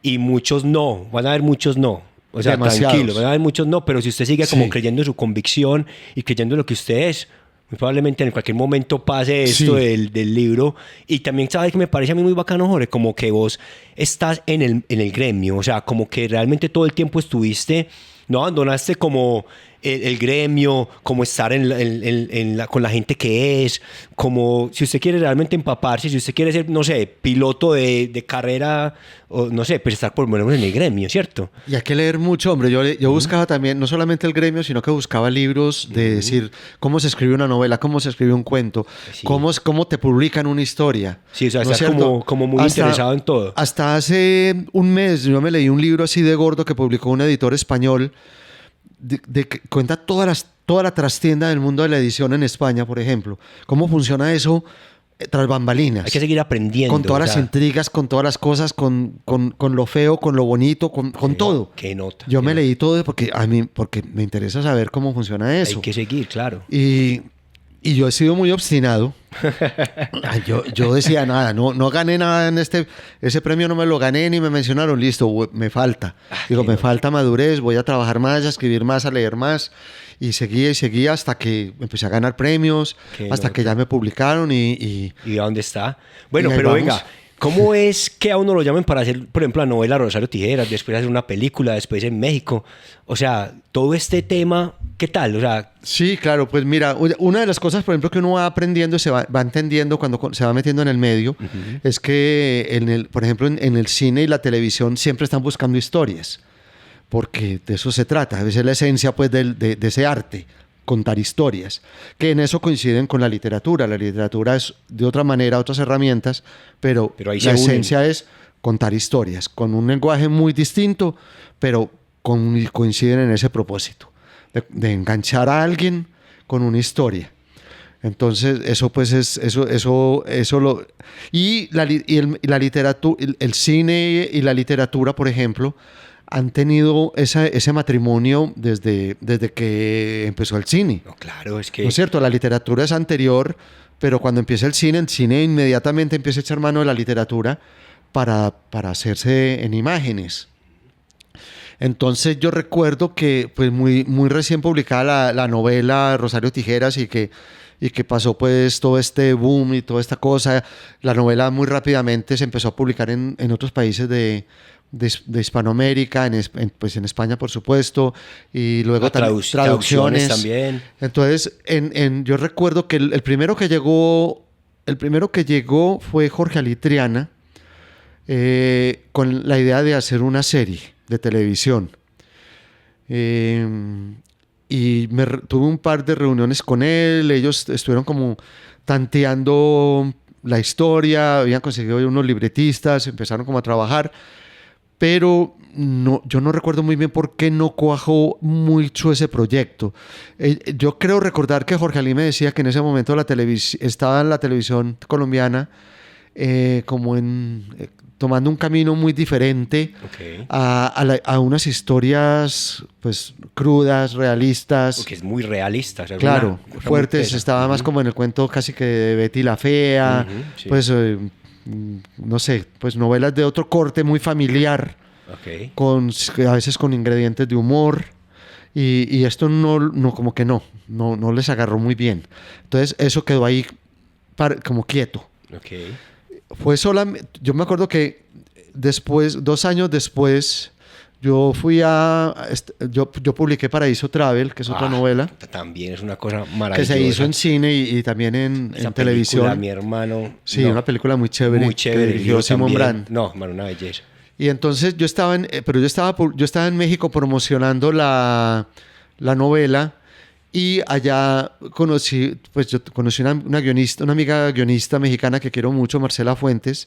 y muchos no. Van a haber muchos no. O sea, Demasiados. tranquilo, van a haber muchos no, pero si usted sigue como Sí. creyendo en su convicción y creyendo en lo que usted es, muy probablemente en cualquier momento pase esto Sí. del libro. Y también, ¿sabes que me parece a mí muy bacano, Jorge? Como que vos estás en el gremio, o sea, como que realmente todo el tiempo estuviste, no abandonaste como el gremio, como estar con la gente que es, como si usted quiere realmente empaparse, si usted quiere ser, no sé, piloto de carrera, o no sé, pues estar por lo menos en el gremio, ¿cierto? Y hay que leer mucho, hombre. Yo buscaba también, no solamente el gremio, sino que buscaba libros de decir cómo se escribe una novela, cómo se escribe un cuento, Sí. cómo te publican una historia. Sí, o sea, ¿No es estar cierto? como muy interesado en todo. Hasta hace un mes yo me leí un libro así de gordo que publicó un editor español que cuenta toda la trastienda del mundo de la edición en España, por ejemplo. Cómo funciona eso tras bambalinas. Hay que seguir aprendiendo. Con todas o las sea, intrigas, con todas las cosas, con lo feo, con lo bonito, con todo. Qué nota. Yo qué me nota. leí todo porque me interesa saber cómo funciona eso. Hay que seguir, claro. Y yo he sido muy obstinado. Yo decía nada, no gané nada en ese premio, no me lo gané ni me mencionaron, listo, me falta. Digo, me falta madurez, voy a trabajar más, a escribir más, a leer más. Y seguía hasta que empecé a ganar premios, Qué hasta nota. que ya me publicaron y ¿Y a dónde está? Bueno, Y ahí pero vamos. venga, ¿Cómo es que a uno lo llamen para hacer, por ejemplo, la novela Rosario Tijeras, después hacer una película, después en México? O sea, todo este tema, ¿qué tal? O sea, Sí, claro, pues mira, una de las cosas, por ejemplo, que uno va aprendiendo, va entendiendo cuando se va metiendo en el medio, es que, por ejemplo, en el cine y la televisión siempre están buscando historias, porque de eso se trata. A veces es la esencia pues, de ese arte, contar historias, que en eso coinciden con la literatura. La literatura es de otra manera, otras herramientas, pero ahí la se unen. esencia es contar historias, con un lenguaje muy distinto, pero coinciden en ese propósito, de enganchar a alguien con una historia. Entonces, eso pues es, eso lo... Y la literatura, el cine y la literatura, por ejemplo, han tenido ese matrimonio desde que empezó el cine. no, claro, es que... ¿No es cierto? La literatura es anterior, pero cuando empieza el cine inmediatamente empieza a echar mano de la literatura para hacerse en imágenes. Entonces yo recuerdo que pues muy, muy recién publicada la novela Rosario Tijeras y que pasó pues todo este boom y toda esta cosa. La novela muy rápidamente se empezó a publicar en otros países de Hispanoamérica, pues en España por supuesto, y luego traducciones también. Entonces yo recuerdo que el primero que llegó fue Jorge Alitriana, con la idea de hacer una serie de televisión. Y tuve un par de reuniones con él. Ellos estuvieron como tanteando la historia, habían conseguido unos libretistas, empezaron como a trabajar, pero yo no recuerdo muy bien por qué no cuajó mucho ese proyecto. Yo creo recordar que Jorge Ali me decía que en ese momento estaba en la televisión colombiana como tomando un camino muy diferente a unas historias pues crudas, realistas. Porque es muy realista. O sea, claro, fuertes. Estaba más como en el cuento casi que de Betty la Fea, sí. pues no sé, pues novelas de otro corte muy familiar, a veces con ingredientes de humor. Y esto no como que no les agarró muy bien. Entonces eso quedó ahí como quieto. Fue solamente, yo me acuerdo que después, 2 años después, yo publiqué Paraíso Travel, que es otra novela. También es una cosa maravillosa. Que se hizo en cine y también en televisión. Mi hermano. Sí, una película muy chévere. Muy chévere. Que dirigió Simón Brand. No, una belleza. Y entonces yo estaba en México promocionando la novela. Y allá conocí una guionista, una amiga guionista mexicana que quiero mucho, Marcela Fuentes.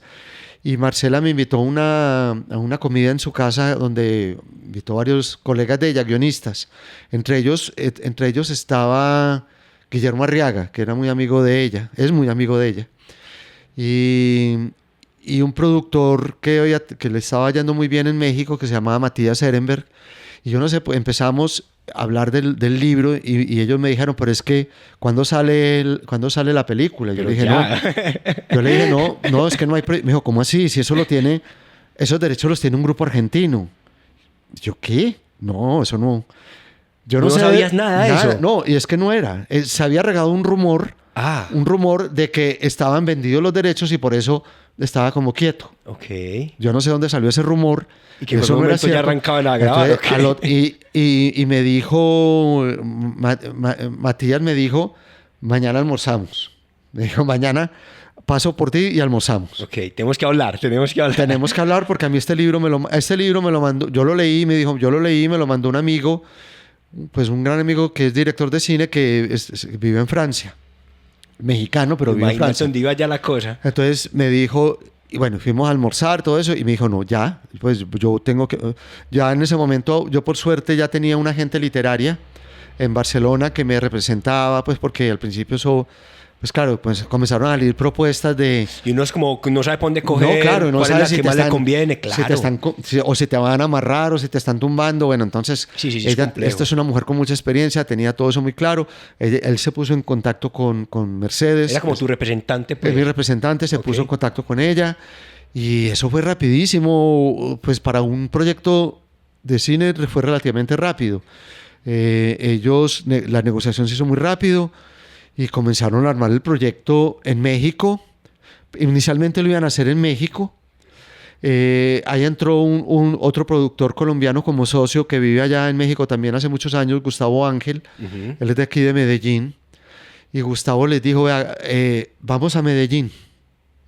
Y Marcela me invitó a una comida en su casa donde invitó varios colegas de ella, guionistas. Entre ellos estaba Guillermo Arriaga, que era muy amigo de ella, es muy amigo de ella. Y un productor que le estaba yendo muy bien en México, que se llamaba Matías Ehrenberg. Y yo no sé, pues empezamos a hablar del libro y ellos me dijeron, pero es que ¿cuándo sale la película? Yo le dije, no, es que no hay me dijo, ¿cómo así? Si esos derechos los tiene un grupo argentino. Yo, ¿qué? No, eso no. Yo no sabías nada de eso. No, y es que no era. Se había regado un rumor de que estaban vendidos los derechos y por eso estaba como quieto. Yo no sé dónde salió ese rumor. Y que eso no era cierto. Ya arrancaban a grabar. Y me dijo, Matías me dijo, mañana almorzamos. Me dijo, mañana paso por ti y almorzamos. Tenemos que hablar. Tenemos que hablar porque a mí este libro me lo mandó, yo lo leí, me lo mandó un amigo, pues un gran amigo que es director de cine que vive en Francia. Mexicano, pero vive en Francia. ¿Dónde iba ya la cosa? Entonces me dijo... Y bueno, fuimos a almorzar, todo eso, y me dijo, no, ya, pues yo tengo que... Ya en ese momento, yo por suerte ya tenía una agente literaria en Barcelona que me representaba, pues porque al principio eso... Pues claro, pues comenzaron a salir propuestas de... Y uno es como, no sabe por dónde coger, no, claro, no cuál sabe es la que más le conviene, claro. O si te van a amarrar o si te están tumbando, bueno, entonces... Esta es una mujer con mucha experiencia, tenía todo eso muy claro. Él se puso en contacto con Mercedes. Era como tu representante, pues. Mi representante se puso en contacto con ella y eso fue rapidísimo, pues para un proyecto de cine fue relativamente rápido. La negociación se hizo muy rápido y comenzaron a armar el proyecto en México, Inicialmente lo iban a hacer en México. Ahí entró otro productor colombiano como socio que vive allá en México también hace muchos años, Gustavo Ángel. Él es de aquí de Medellín. Y Gustavo les dijo, "Vea, vamos a Medellín.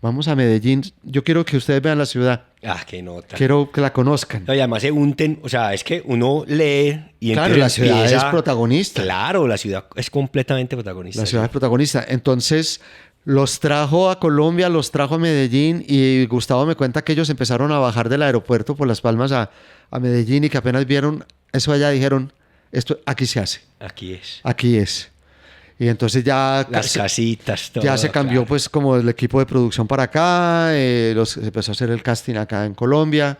Vamos a Medellín. Yo quiero que ustedes vean la ciudad. Ah, qué nota. Quiero que la conozcan." No, y además se unten, o sea, es que uno lee y Claro, entonces la ciudad empieza- es protagonista. Claro, la ciudad es completamente protagonista. La ciudad es protagonista. Entonces los trajo a Colombia, los trajo a Medellín y Gustavo me cuenta que ellos empezaron a bajar del aeropuerto por Las Palmas a Medellín y que apenas vieron eso allá dijeron, esto aquí se hace, Aquí es. aquí es. Y entonces ya, Las casitas, todo. ya se cambió claro. pues como el equipo de producción para acá, se empezó a hacer el casting acá en Colombia.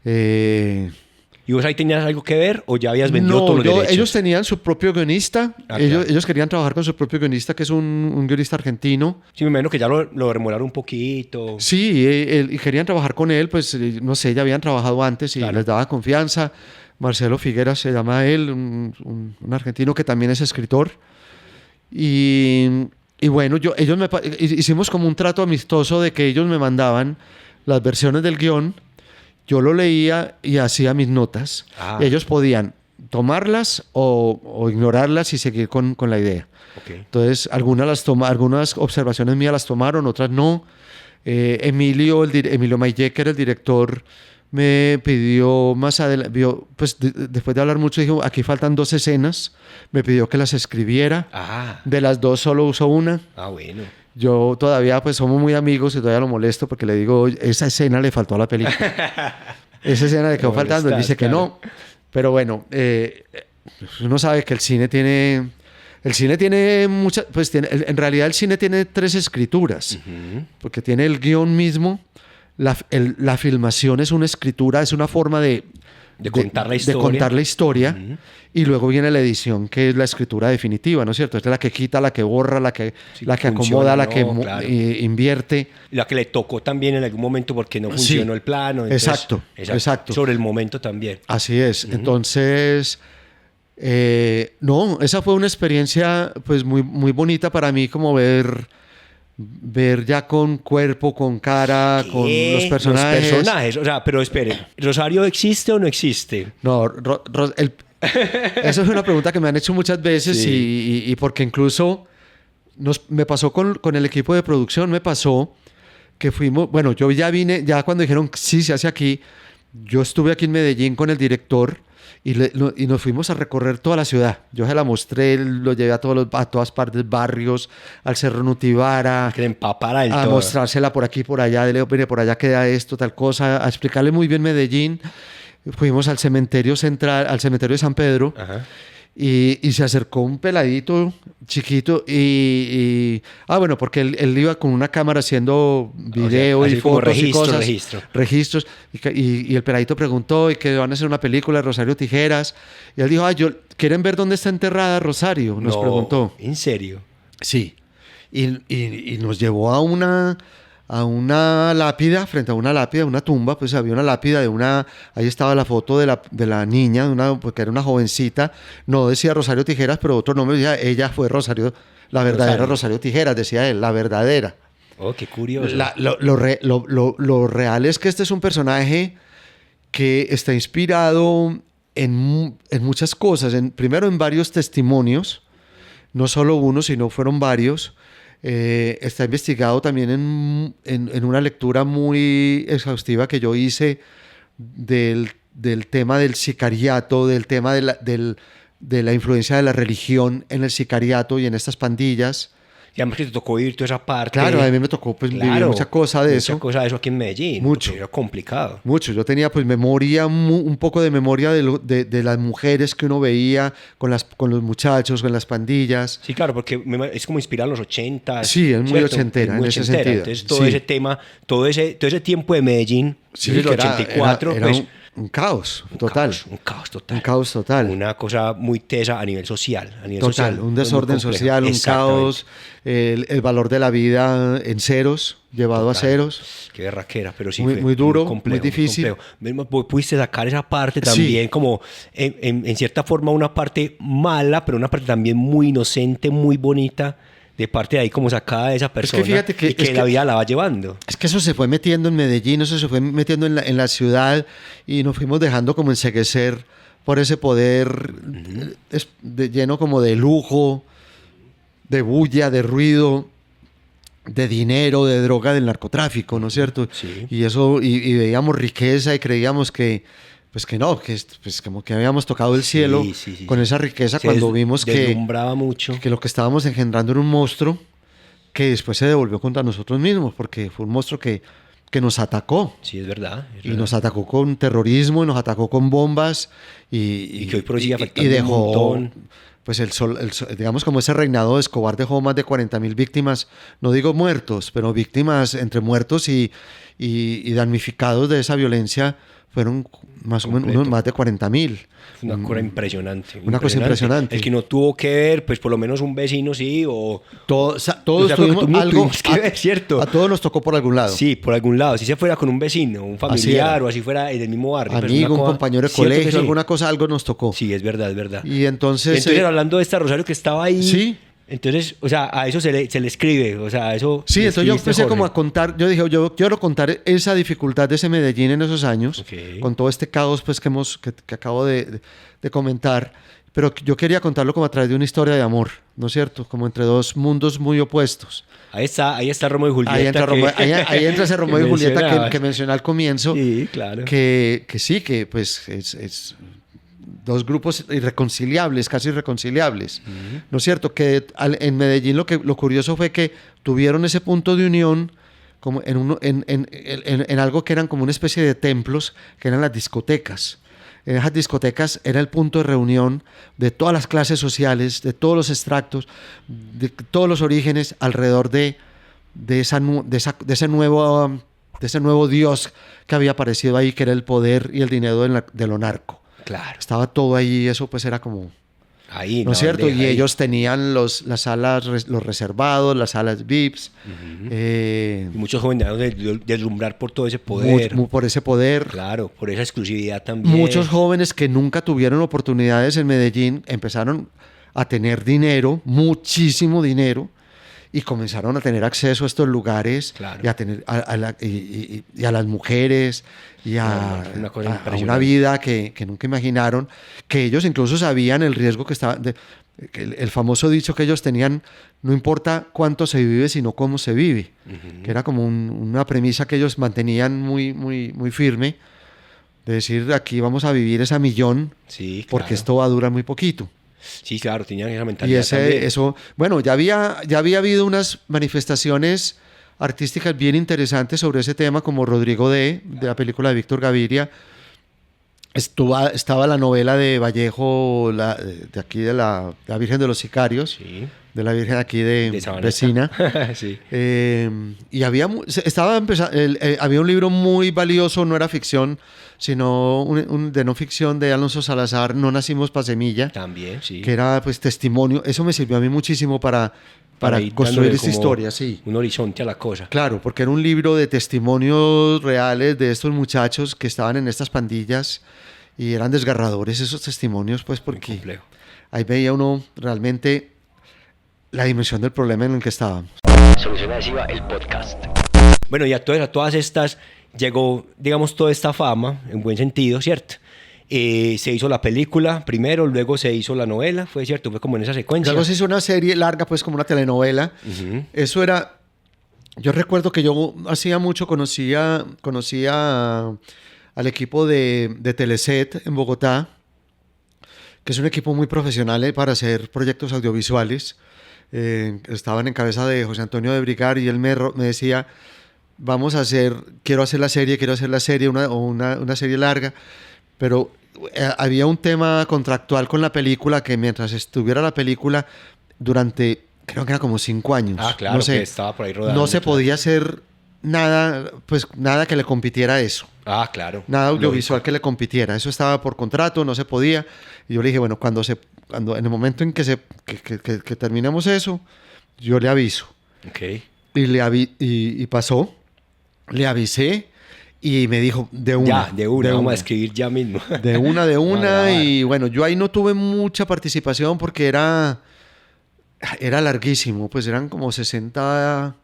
¿Y vos ahí tenías algo que ver o ya habías vendido No, todos los derechos? ellos tenían su propio guionista. Ah, ellos, claro. ellos querían trabajar con su propio guionista, que es un guionista argentino. Sí, me imagino que ya lo remoraron un poquito. Sí, y querían trabajar con él, pues no sé, ya habían trabajado antes y Claro. les daba confianza. Marcelo Figueras se llama él, un argentino que también es escritor. Y bueno, hicimos como un trato amistoso de que ellos me mandaban las versiones del guión, yo lo leía y hacía mis notas. Ah. Ellos podían tomarlas o ignorarlas y seguir con la idea. Ok. Entonces, algunas observaciones mías las tomaron, otras no. Emilio Mayecker, el director, me pidió más adelante, después de hablar mucho, dijo, aquí faltan 2 escenas, me pidió que las escribiera. Ah, De las 2 solo usó una. bueno. Yo todavía, pues somos muy amigos y todavía lo molesto porque le digo, "Oye, esa escena le faltó a la película." Esa escena le quedó Bueno, faltando. Él estás, dice que claro. no. Pero bueno, uno sabe que el cine tiene muchas, pues en realidad el cine tiene 3 escrituras, porque tiene el guión mismo, la filmación es una escritura, es una forma de contar la historia. de contar la historia, y luego viene la edición, que es la escritura definitiva, ¿no es cierto? Es la que quita, la que borra, la que funciona, acomoda, la que claro. invierte. La que le tocó también en algún momento porque no Sí. funcionó el plano. entonces- Exacto. Sobre el momento también. Así es. Entonces, no, esa fue una experiencia pues muy, muy bonita para mí, como ver ya con cuerpo, con cara, con los personajes. Los personajes. O sea, pero espere, ¿Rosario existe o no existe? No, eso es una pregunta que me han hecho muchas veces Sí. y porque incluso me pasó con el equipo de producción, me pasó que fuimos, bueno, yo ya vine, ya cuando dijeron sí, se hace aquí, yo estuve aquí en Medellín con el director y nos fuimos a recorrer toda la ciudad. Yo se la mostré, lo llevé a todas partes, barrios, al Cerro Nutibara, Que le empapara el a todo. mostrársela por aquí, por allá, de Leo, mire, por allá queda esto, tal cosa, a explicarle muy bien Medellín. Fuimos al cementerio central, al cementerio de San Pedro, Ajá. y se acercó un peladito chiquito bueno, porque él iba con una cámara haciendo video así y como fotos registro, y cosas. registro. Y el peladito preguntó y que van a hacer una película de Rosario Tijeras. Y él dijo, ¿quieren ver dónde está enterrada Rosario? Nos No, preguntó. ¿En serio? Sí. Y nos llevó a una lápida, frente a una lápida, una tumba, pues había una lápida ahí estaba la foto de la niña, porque era una jovencita, no decía Rosario Tijeras, pero otro nombre decía, ella fue Rosario, la verdadera Rosario Tijeras, decía él, la verdadera. Oh, qué curioso. Lo real es que este es un personaje que está inspirado en muchas cosas, primero en varios testimonios, no solo uno, sino fueron varios. Está investigado también en una lectura muy exhaustiva que yo hice del tema del sicariato, del tema de la influencia de la religión en el sicariato y en estas pandillas. Y además que te tocó vivir toda esa parte. Claro, a mí me tocó pues, vivir mucha cosa de eso. Mucha cosa de eso aquí en Medellín. Mucho. Era complicado. Mucho. Yo tenía pues memoria, un poco de memoria de las mujeres que uno veía con los muchachos, con las pandillas. Sí, claro, porque es como inspirado en los 80. Sí, es muy ochentera en ese sentido. Entonces todo Sí. ese tema, todo ese tiempo de Medellín, Sí, desde el que 84, era pues, un caos total. Un caos total. Un caos total. Una cosa muy tesa a nivel social. Total, un desorden muy complejo. social, un Exactamente. caos, el valor de la vida en ceros, llevado a ceros. Qué berraquera, pero sí Muy- fue muy duro, complejo, muy difícil. complejo. Vos pudiste sacar esa parte también, Sí. como en cierta forma una parte mala, pero una parte también muy inocente, muy bonita de parte de ahí como sacada de esa persona fíjate que- y que es la que- vida la va llevando. Es que eso se fue metiendo en Medellín, eso se fue metiendo en la ciudad y nos fuimos dejando como enceguecer por ese poder lleno como de lujo, de bulla, de ruido, de dinero, de droga, del narcotráfico, ¿no es cierto? Sí. Y eso, y veíamos riqueza y creíamos que, pues que no, que pues como que habíamos tocado el cielo Sí, con esa riqueza Se cuando vimos deslumbraba mucho. que lo que estábamos engendrando era un monstruo que después se devolvió contra nosotros mismos, porque fue un monstruo que nos atacó. Sí, es verdad. Y nos atacó con terrorismo, y nos atacó con bombas. Y que hoy por hoy sigue y afectando dejó, un montón. pues digamos como ese reinado de Escobar dejó más de 40.000 víctimas, no digo muertos, pero víctimas entre muertos y damnificados de esa violencia fueron más o menos más de 40.000. Una cosa impresionante. Una cosa impresionante. El que no tuvo que ver, pues por lo menos un vecino sí, o... Todos O sea, tuvimos tuvimos algo, que ver, ¿cierto? a todos nos tocó por algún lado. Sí, por algún lado. Si se fuera con un vecino, un familiar, o así fuera del mismo barrio. pues, Amigo, una un cosa- compañero de ¿cierto que colegio, sí? alguna cosa, algo nos tocó. Sí, es verdad, es verdad. Y entonces... hablando de esta Rosario que estaba ahí... Sí. Entonces, o sea, a eso se le escribe, o sea, a eso... Sí, le entonces yo escribiste, empecé Jorge. como a contar, yo dije, yo quiero contar esa dificultad de ese Medellín en esos años, Ok. con todo este caos pues que acabo de comentar, pero yo quería contarlo como a través de una historia de amor, ¿no es cierto? Como entre dos mundos muy opuestos. Ahí está Romeo y Julieta. Ahí entra, ahí entra ese Romeo y Julieta mencionabas. que mencioné al comienzo, Sí, claro. que sí, que pues es dos grupos irreconciliables, casi irreconciliables. ¿No es cierto? Que en Medellín lo curioso fue que tuvieron ese punto de unión como en algo que eran como una especie de templos, que eran las discotecas. En esas discotecas era el punto de reunión de todas las clases sociales, de todos los extractos, de todos los orígenes alrededor de ese nuevo Dios que había aparecido ahí, que era el poder y el dinero de lo narco. Claro. Estaba todo ahí, eso pues era como... Ahí, ¿No es cierto? bandeja Y ahí. ellos tenían las salas, los reservados, las salas VIPs, Y muchos jóvenes de deslumbrar por todo ese poder. por ese poder. Claro, por esa exclusividad también. Muchos jóvenes que nunca tuvieron oportunidades en Medellín empezaron a tener dinero, muchísimo dinero, y comenzaron a tener acceso a estos lugares, Claro. y a tener y a las mujeres y Una cosa a impresionante. una vida que nunca imaginaron, que ellos incluso sabían el riesgo que estaba, que el famoso dicho que ellos tenían: no importa cuánto se vive, sino cómo se vive, que era como una premisa que ellos mantenían muy, muy, muy firme, de decir: aquí vamos a vivir esa millón, Sí, porque claro. esto va a durar muy poquito. Sí, claro, tenían esa Y mentalidad también. bueno, ya había habido unas manifestaciones artísticas bien interesantes sobre ese tema, como Rodrigo de la película de Víctor Gaviria. Estaba la novela de Vallejo, de aquí de la Virgen de los Sicarios, Sí. de la Virgen aquí de Sabaneta. vecina. Sí. Y había un libro muy valioso, no era ficción, sino de no ficción, de Alonso Salazar, No nacimos pa' semilla, También, sí. que era pues testimonio. Eso me sirvió a mí muchísimo para ir construir dándole esta como historia, sí. un horizonte a la cosa. Claro, porque era un libro de testimonios reales de estos muchachos que estaban en estas pandillas, y eran desgarradores esos testimonios, pues, Muy porque complejo. ahí veía uno realmente la dimensión del problema en el que estábamos. Solución Adhesiva, el podcast. Bueno, y a todas estas llegó, digamos, toda esta fama, en buen sentido, ¿cierto? Se hizo la película primero, luego se hizo la novela, ¿fue cierto? Fue como en esa secuencia. Luego se hizo una serie larga, pues, como una telenovela. Eso era... Yo recuerdo que yo hacía mucho, conocía al equipo de Teleset en Bogotá, que es un equipo muy profesional para hacer proyectos audiovisuales. Estaban en cabeza de José Antonio de Brigar, y él me decía: quiero hacer la serie, una serie larga, pero había un tema contractual con la película, que mientras estuviera la película, durante, creo que era como 5 años, Ah, claro, no sé, que estaba por ahí rodando. no se claro. podía hacer nada, pues nada que le compitiera a eso. Ah, claro. Nada audiovisual que le compitiera. Eso estaba por contrato, no se podía. Y yo le dije: bueno, cuando en el momento en que terminemos eso, yo le aviso. Ok. Y pasó, le avisé, y me dijo: de una. Ya, de una, vamos a escribir ya mismo. De una. Vale. Y bueno, yo ahí no tuve mucha participación, porque era Era larguísimo, pues eran como 60,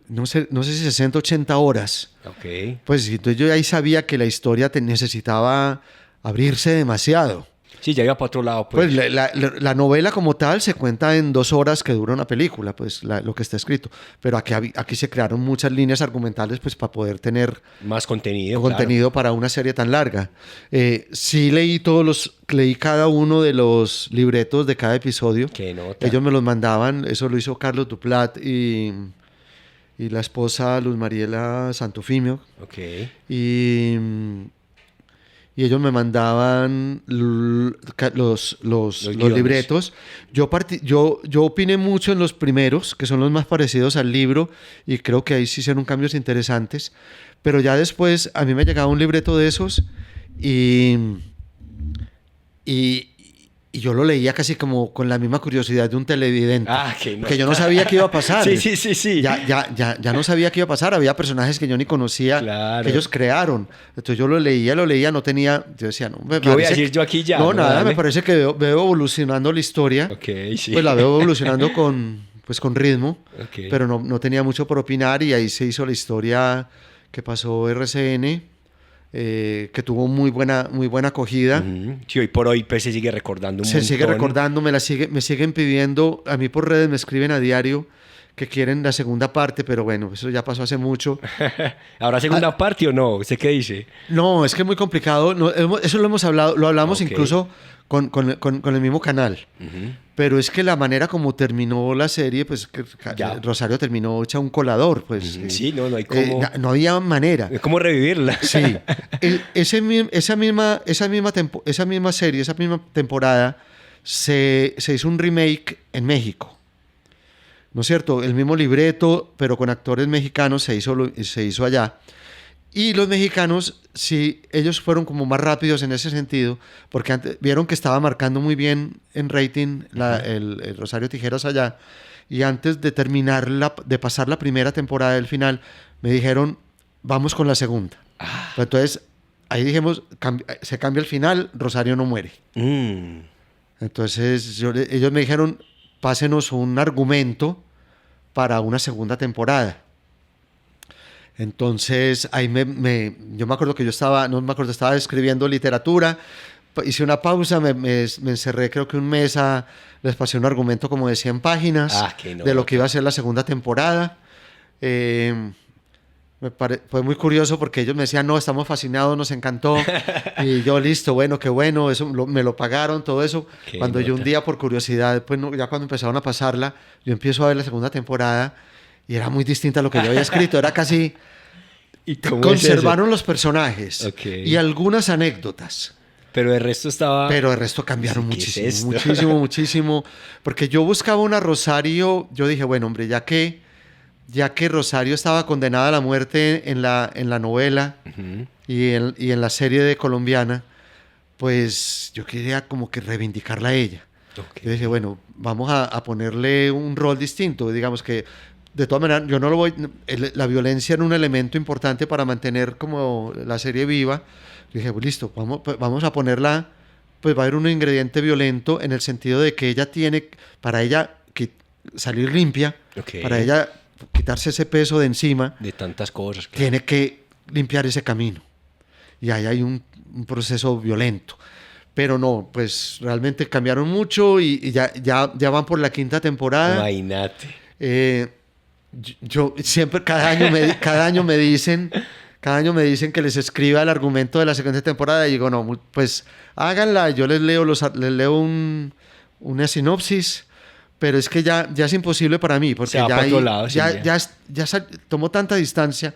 no sé si 60, 80 horas. Ok. Pues entonces yo ahí sabía que la historia necesitaba abrirse demasiado. Sí, ya iba para otro lado, pues. Pues la novela como tal se cuenta en 2 horas que dura una película, pues lo que está escrito. Pero aquí se crearon muchas líneas argumentales pues para poder tener Más contenido, contenido para una serie tan larga. Sí leí cada uno de los libretos de cada episodio. Qué nota. Ellos me los mandaban, eso lo hizo Carlos Duplat y la esposa Luz Mariela Santofimio. Ok. Y ellos me mandaban los guiones. libretos. Yo opiné mucho en los primeros, que son los más parecidos al libro, y creo que ahí sí hicieron cambios interesantes. Pero ya después a mí me llegaba un libreto de esos y yo lo leía casi como con la misma curiosidad de un televidente. Que yo no sabía qué iba a pasar. Sí. Ya no sabía qué iba a pasar. Había personajes que yo ni conocía, Claro. que ellos crearon. Entonces yo lo leía, no tenía... Yo decía, no, me ¿Qué voy a parece decir yo aquí ya? No, nada, Dale. me parece que veo evolucionando la historia. Ok, sí. Pues la veo evolucionando con ritmo, Ok. pero no tenía mucho por opinar y ahí se hizo la historia que pasó RCN, que tuvo muy buena acogida. Ujú. Sí, hoy por hoy pues, se sigue recordando un Se montón. sigue recordando, me siguen pidiendo, a mí por redes me escriben a diario que quieren la segunda parte, pero bueno, eso ya pasó hace mucho. ¿Habrá segunda parte o no? ¿Usted qué dice? No, es que es muy complicado, eso lo hemos hablado, lo hablamos Ok. incluso con el mismo canal. Ujú. Pero es que la manera como terminó la serie, pues Ya. Rosario terminó hecha un colador, pues. Sí, no hay cómo... No había manera. Es como revivirla. Sí. Esa misma serie, esa misma temporada, se hizo un remake en México. ¿No es cierto? El mismo libreto, pero con actores mexicanos se hizo allá. Y los mexicanos, sí, ellos fueron como más rápidos en ese sentido, porque antes vieron que estaba marcando muy bien en rating el Rosario Tijeras allá. Y antes de de pasar la primera temporada del final, me dijeron, vamos con la segunda. Pero entonces, ahí dijimos, se cambia el final, Rosario no muere. Mm. Entonces, ellos me dijeron, pásenos un argumento para una segunda temporada. Entonces, ahí yo me acuerdo que estaba escribiendo literatura, hice una pausa, me encerré creo que un mes les pasé un argumento como de 100 páginas de lo que iba a ser la segunda temporada. Fue muy curioso porque ellos me decían, no, estamos fascinados, nos encantó. Y yo, listo, bueno, qué bueno, eso me lo pagaron, todo eso. Qué Cuando yo un nota. día, por curiosidad, pues ya cuando empezaron a pasarla, yo empiezo a ver la segunda temporada y era muy distinta a lo que yo había escrito. Era casi... ¿Y cómo Conservaron los personajes Ok. y algunas anécdotas. Pero el resto estaba... Pero el resto cambiaron ¿Qué es muchísimo, esto? muchísimo. Porque yo buscaba una Rosario, yo dije, bueno, hombre, ya que Rosario estaba condenada a la muerte en la novela Ujú. y en la serie de colombiana, pues yo quería como que reivindicarla a ella. Ok. Yo dije, bueno, vamos a ponerle un rol distinto. Digamos que, de todas maneras, yo no lo voy... La violencia era un elemento importante para mantener como la serie viva. Yo dije, pues listo, vamos a ponerla... Pues va a haber un ingrediente violento en el sentido de que ella tiene, para ella salir limpia, Ok. para ella quitarse ese peso de encima, De tantas cosas. Claro. tiene que limpiar ese camino. Y ahí hay un proceso violento. Pero no, pues realmente cambiaron mucho y ya van por la quinta temporada. Imagínate. Yo siempre, cada año me dicen que les escriba el argumento de la segunda temporada y digo, no, pues háganla, yo les leo una sinopsis, pero es que ya es imposible para mí, porque Se va para otro lado, sí, tomó tanta distancia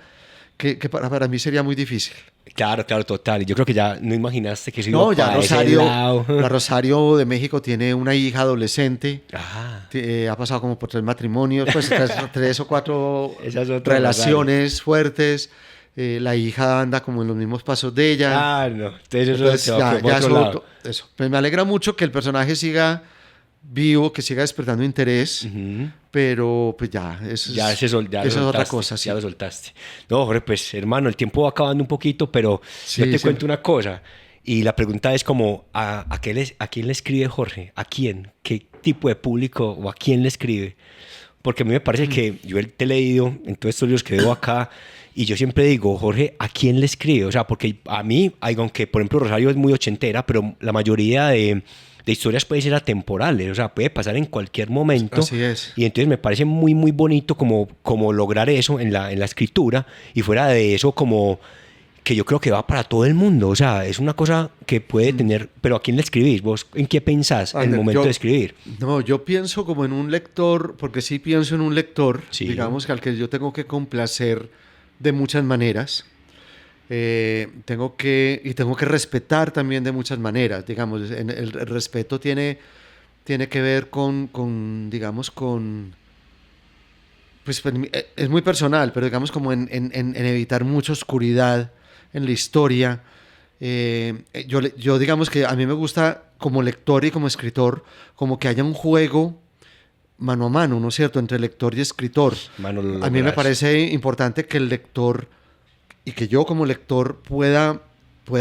que para mí sería muy difícil. Claro, total. Y yo creo que ya no imaginaste que se iba No, ya para ese Rosario, lado. la Rosario de México tiene una hija adolescente. Ah, Ha pasado como por 3 matrimonios, pues 3 o 4 Esa es otra relaciones fuertes. La hija anda como en los mismos pasos de ella. Ah, no. Entonces eso Entonces, se va por otro lado. eso. Pues me alegra mucho que el personaje siga vivo, que siga despertando interés, Ujú. pero pues ya, eso es otra cosa. Sí. Ya lo soltaste. No, Jorge, pues hermano, el tiempo va acabando un poquito, pero Sí, yo te sí. cuento una cosa. Y la pregunta es como, ¿a quién le escribe Jorge? ¿A quién? tipo de público o a quién le escribe? Porque a mí me parece que yo te he leído en todos estos libros que veo acá y yo siempre digo, Jorge, ¿a quién le escribe? O sea, porque a mí, aunque por ejemplo Rosario es muy ochentera, pero la mayoría de historias pueden ser atemporales, o sea, puede pasar en cualquier momento. Así es. Y entonces me parece muy, muy bonito como lograr eso en la escritura, y fuera de eso como que yo creo que va para todo el mundo, o sea, es una cosa que puede tener, pero ¿a quién le escribís? ¿Vos en qué pensás en el momento de escribir? No, yo pienso como en un lector, porque sí pienso en un lector, Sí. digamos que al que yo tengo que complacer de muchas maneras. Tengo que respetar también de muchas maneras, digamos, el respeto tiene que ver digamos, pues es muy personal, pero digamos como en evitar mucha oscuridad en la historia. Yo digamos que a mí me gusta como lector y como escritor, como que haya un juego mano a mano, ¿no es cierto?, entre lector y escritor. A mí me parece importante que el lector y que yo como lector pueda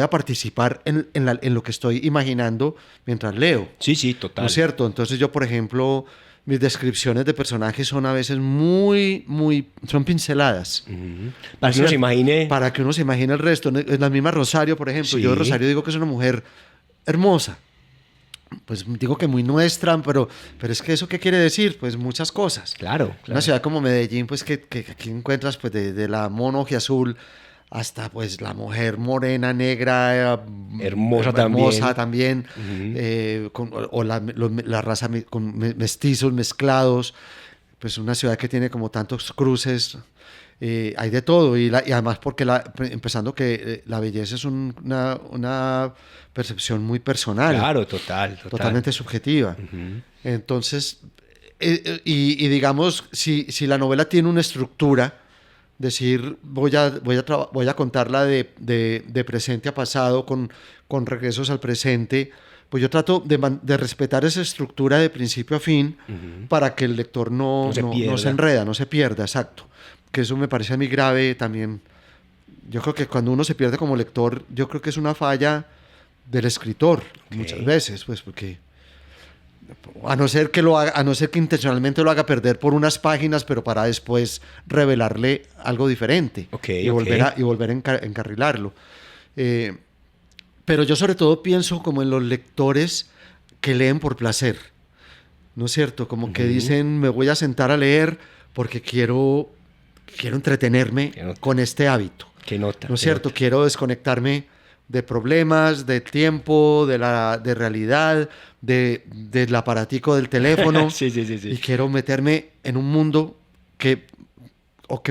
participar en lo que estoy imaginando mientras leo. Sí, sí, total. ¿No es cierto? Entonces yo, por ejemplo, mis descripciones de personajes son a veces son pinceladas. Uh-huh. Para que uno se imagine. Para que uno se imagine el resto. En la misma Rosario, por ejemplo. Sí. Yo de Rosario digo que es una mujer hermosa. Pues digo que muy nuestra, pero es que ¿eso qué quiere decir? Pues muchas cosas. Claro. Una ciudad como Medellín, pues que aquí encuentras pues de la mono ojiazul hasta pues la mujer morena, negra, hermosa también, uh-huh. La raza con mestizos mezclados, pues una ciudad que tiene como tantos cruces, hay de todo, y además porque empezando que la belleza es una percepción muy personal. Claro, total. Totalmente subjetiva. Uh-huh. Entonces, y digamos, si la novela tiene una estructura, decir, voy a contarla de presente a pasado con regresos al presente, pues yo trato de respetar esa estructura de principio a fin, uh-huh, para que el lector no se enreda, no se pierda, exacto. Que eso me parece a mí grave también. Yo creo que cuando uno se pierde como lector, yo creo que es una falla del escritor, okay, muchas veces, pues porque a no ser que intencionalmente lo haga perder por unas páginas, pero para después revelarle algo diferente, okay, y volver a encarrilarlo. Pero yo sobre todo pienso como en los lectores que leen por placer, ¿no es cierto? Como, uh-huh, que dicen, me voy a sentar a leer porque quiero entretenerme con este hábito. ¿Qué nota? ¿No es cierto? Quiero desconectarme de problemas, de tiempo, de realidad, del aparatico del teléfono. Sí. Y quiero meterme en un mundo que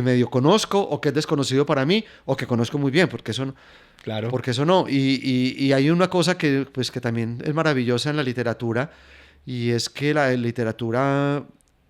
medio conozco, o que es desconocido para mí, o que conozco muy bien, porque eso no. Claro. Porque eso no. Y hay una cosa que también es maravillosa en la literatura, y es que la literatura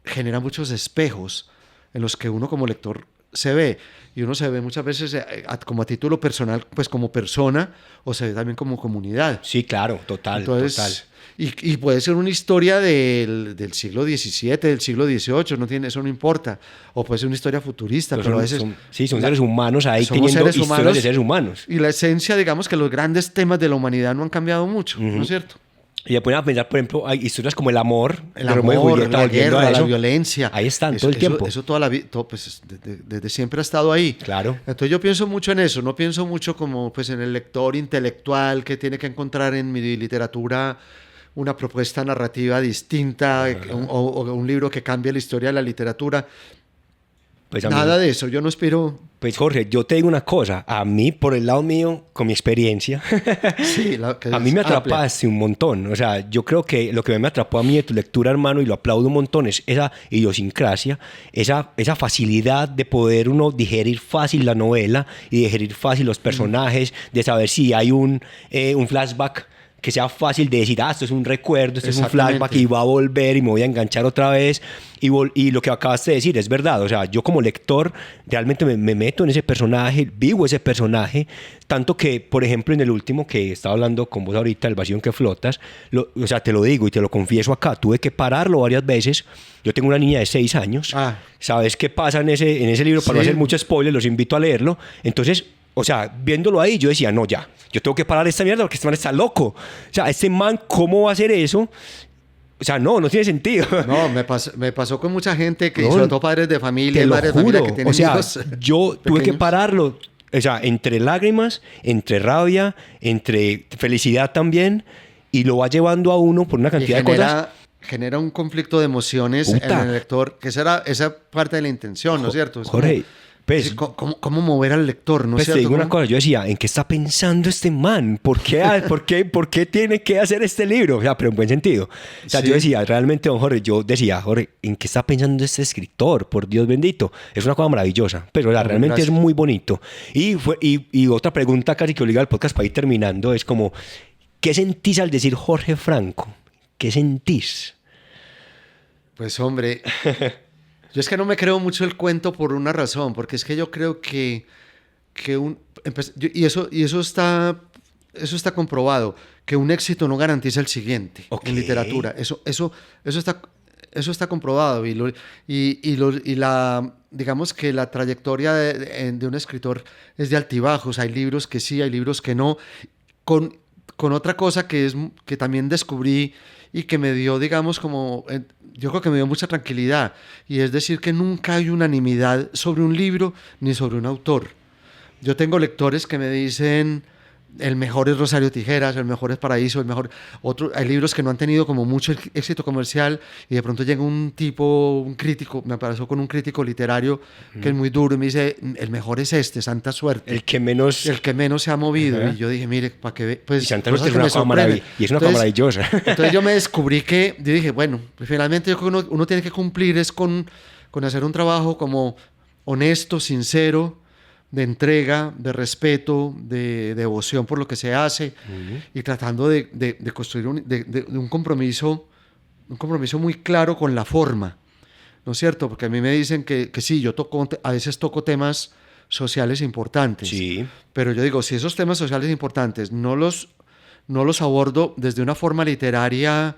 genera muchos espejos en los que uno como lector se ve, y uno se ve muchas veces como a título personal, pues como persona, o se ve también como comunidad. Sí, claro, total. Entonces, total. Y puede ser una historia del siglo XVII, del siglo XVIII, eso no importa, o puede ser una historia futurista, pero a veces... son seres humanos ahí teniendo seres historias humanos, de seres humanos. Y la esencia, digamos que los grandes temas de la humanidad no han cambiado mucho, uh-huh, ¿no es cierto? Y ya pueden pensar, por ejemplo, hay historias como el amor, la guerra, la violencia. Ahí están todo el tiempo. Eso toda la vida, pues desde siempre ha estado ahí. Claro. Entonces yo pienso mucho en eso, no pienso mucho como pues en el lector intelectual que tiene que encontrar en mi literatura una propuesta narrativa distinta, o un libro que cambie la historia de la literatura. Pues nada de eso, yo no espero... Pues Jorge, yo te digo una cosa, a mí, por el lado mío, con mi experiencia, sí, a mí me atrapaste un montón. O sea, yo creo que lo que me atrapó a mí de tu lectura, hermano, y lo aplaudo un montón, es esa idiosincrasia, esa facilidad de poder uno digerir fácil la novela y digerir fácil los personajes, de saber si hay un flashback que sea fácil de decir, esto es un recuerdo, esto es un flashback y va a volver y me voy a enganchar otra vez. Y lo que acabaste de decir es verdad. O sea, yo como lector realmente me meto en ese personaje, vivo ese personaje, tanto que, por ejemplo, en el último que estaba hablando con vos ahorita, El vacío en que flotas, o sea, te lo digo y te lo confieso acá, tuve que pararlo varias veces. Yo tengo una niña de 6 años. ¿Sabes qué pasa en ese libro? Para no hacer mucho spoiler, los invito a leerlo. Entonces... O sea, viéndolo ahí, yo decía, no, ya, yo tengo que parar esta mierda porque este man está loco. O sea, este man, ¿cómo va a hacer eso? O sea, no tiene sentido. No, me pasó con mucha gente, que No, sobre todo padres de familia, Te lo madres de familia juro. que tienen O sea, hijos yo tuve que pequeños. pararlo. O sea, entre lágrimas, entre rabia, entre felicidad también. Y lo va llevando a uno por una Y cantidad de cosas. genera un conflicto de emociones Puta. en el lector, que esa parte de la intención, ¿no es cierto? Es Jorge, como, pues, sí, ¿cómo mover al lector, ¿no es pues te cierto? digo una ¿Cómo? cosa, yo decía, ¿en qué está pensando este man? ¿Por qué tiene que hacer este libro? O sea, pero en buen sentido. O sea, Sí. yo decía, realmente, don Jorge, Jorge, ¿en qué está pensando este escritor? Por Dios bendito. Es una cosa maravillosa, pero Hombre, realmente gracias. es muy bonito. Y otra pregunta casi que obliga al podcast para ir terminando es como, ¿qué sentís al decir Jorge Franco? ¿Qué sentís? Pues hombre, yo es que no me creo mucho el cuento por una razón, porque es que yo creo que eso está comprobado, que un éxito no garantiza el siguiente Ok. en literatura. Eso está comprobado digamos que la trayectoria de un escritor es de altibajos. Hay libros que sí, hay libros que no. Con otra cosa que también descubrí y que me dio, digamos, yo creo que me dio mucha tranquilidad, y es decir que nunca hay unanimidad sobre un libro ni sobre un autor. Yo tengo lectores que me dicen, el mejor es Rosario Tijeras, el mejor es Paraíso, hay libros que no han tenido como mucho éxito comercial, y de pronto llega un crítico, me pasó con un crítico literario que es muy duro, y me dice, el mejor es Santa Suerte. El que menos... El que menos se ha movido. Ajá. Y yo dije, mire, para que pues Y Santa cosas Suerte es que una me cosa sorprenden. y es una cosa maravillosa. Entonces yo me descubrí yo dije, bueno, pues finalmente yo creo que uno tiene que cumplir es con hacer un trabajo como honesto, sincero, de entrega, de respeto, de devoción por lo que se hace, y tratando de construir un compromiso muy claro con la forma, ¿no es cierto? Porque a mí me dicen que sí, a veces toco temas sociales importantes, Sí. pero yo digo, si esos temas sociales importantes no los abordo desde una forma literaria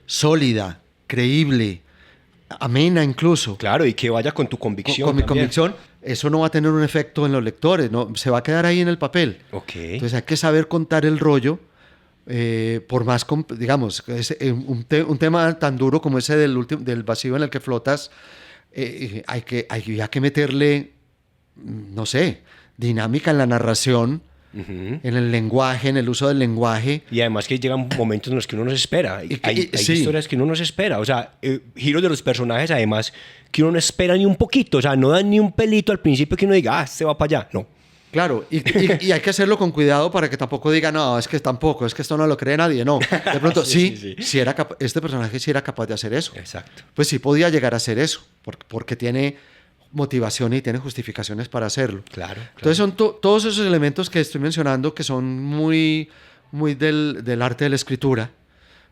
sólida, creíble, amena incluso, Claro, y que vaya con tu convicción con mi también. convicción, eso no va a tener un efecto en los lectores, no, se va a quedar ahí en el papel. Ok. Entonces hay que saber contar el rollo, por más, digamos, un tema tan duro como ese del vacío en el que flotas, hay que meterle, no sé, dinámica en la narración, Ujú. en el lenguaje, en el uso del lenguaje. Y además que llegan momentos en los que uno no se espera. Hay Sí. historias que uno no se espera. O sea, giros de los personajes, además, que uno no espera ni un poquito. O sea, no dan ni un pelito al principio que uno diga, este va para allá. No. Claro, y hay que hacerlo con cuidado para que tampoco diga, no, es que esto no lo cree nadie. No, de pronto Sí. sí este personaje sí era capaz de hacer eso. Exacto. Pues sí podía llegar a hacer eso, porque tiene motivación y tiene justificaciones para hacerlo. Claro. Entonces son todos esos elementos que estoy mencionando que son muy, muy del arte de la escritura,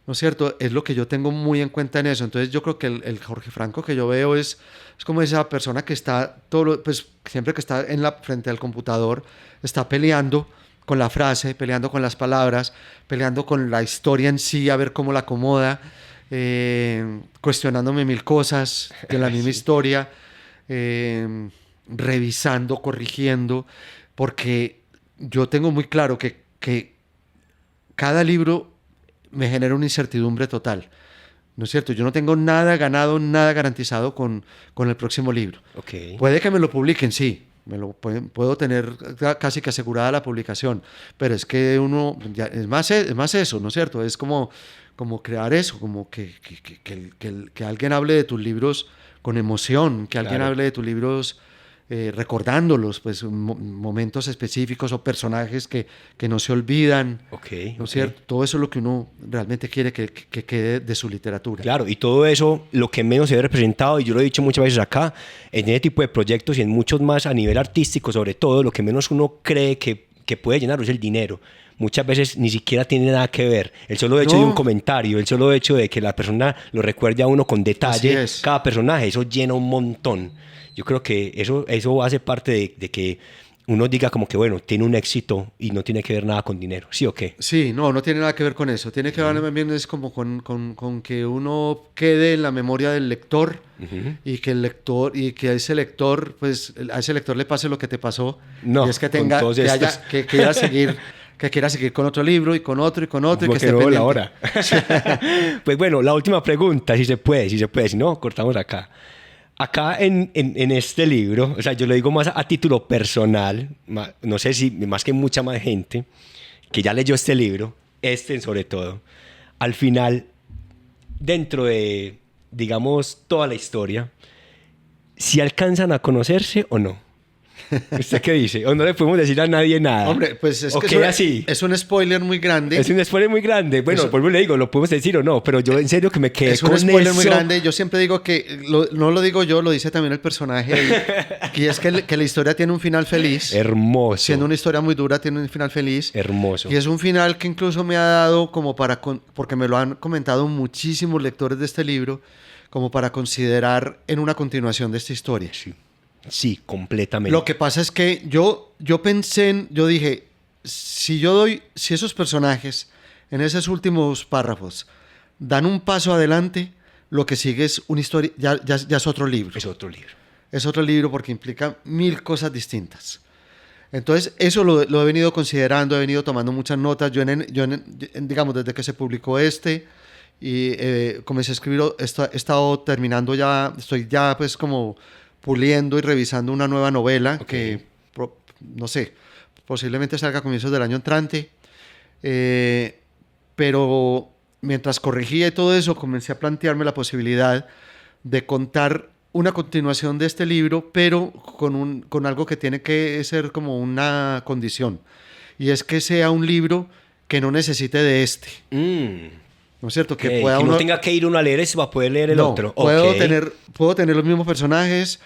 ¿no es cierto? Es lo que yo tengo muy en cuenta en eso. Entonces yo creo que el Jorge Franco que yo veo es como esa persona que está pues siempre que está frente al computador, está peleando con la frase, peleando con las palabras, peleando con la historia en sí, a ver cómo la acomoda, cuestionándome mil cosas de la misma historia, revisando, corrigiendo, porque yo tengo muy claro que cada libro me genera una incertidumbre total, ¿no es cierto? Yo no tengo nada ganado, nada garantizado con el próximo libro. Ok. Puede que me lo publiquen, sí, puedo tener casi que asegurada la publicación, pero es que es más eso, ¿no es cierto? Es como crear eso, como que alguien hable de tus libros con emoción, que alguien Claro. hable de tus libros recordándolos, pues momentos específicos o personajes que no se olvidan, Ok. ¿no es cierto? Todo eso es lo que uno realmente quiere que quede de su literatura. Claro, y todo eso, lo que menos se ve representado, y yo lo he dicho muchas veces acá, en ese tipo de proyectos y en muchos más a nivel artístico, sobre todo, lo que menos uno cree que puede llenar es el dinero. Muchas veces ni siquiera tiene nada que ver. El solo hecho No. de un comentario, el solo hecho de que la persona lo recuerde a uno con Así detalle, es. cada personaje, eso llena un montón. Yo creo que eso hace parte de que uno diga como que, bueno, tiene un éxito y no tiene que ver nada con dinero. ¿Sí o qué? Sí, no tiene nada que ver con eso. Tiene que ver también es como con que uno quede en la memoria del lector, y que a ese lector, pues a ese lector le pase lo que te pasó, No, y es que con todos que estos. quiera seguir que quiera seguir con otro libro y con otro y con otro y que esté no, pendiente. la hora. Pues bueno, la última pregunta, si se puede, si no, cortamos acá. Acá en este libro, o sea, yo lo digo más a título personal, no sé si más que mucha más gente que ya leyó este libro, sobre todo, al final, dentro de, digamos, toda la historia, si alcanzan a conocerse o no. ¿Usted qué dice? ¿O no le podemos decir a nadie nada? Hombre, pues es que así. Es un spoiler muy grande. Es un spoiler muy grande. Bueno, por le digo, lo podemos decir o no, pero yo en serio que me quedé con eso. Es un spoiler muy grande. Yo siempre digo que, no lo digo yo, lo dice también el personaje ahí, y es que la historia tiene un final feliz. Hermoso. Siendo una historia muy dura, tiene un final feliz. Hermoso. Y es un final que incluso me ha dado como porque me lo han comentado muchísimos lectores de este libro, como para considerar en una continuación de esta historia. Sí, completamente. Lo que pasa es que yo dije, si esos personajes en esos últimos párrafos dan un paso adelante, lo que sigue es una historia, ya es otro libro. Es otro libro. Es otro libro porque implica 1000 cosas distintas. Entonces, eso lo he venido considerando, he venido tomando muchas notas. Digamos, desde que se publicó y comencé a escribirlo, he estado terminando ya, estoy ya pues como puliendo y revisando una nueva novela que, no sé, posiblemente salga a comienzos del año entrante. Pero mientras corregía y todo eso, comencé a plantearme la posibilidad de contar una continuación de este libro, pero con algo que tiene que ser como una condición. Y es que sea un libro que no necesite de este. ¿No es cierto? Que no tenga que ir uno a leer eso para poder leer el otro. Puedo tener los mismos personajes,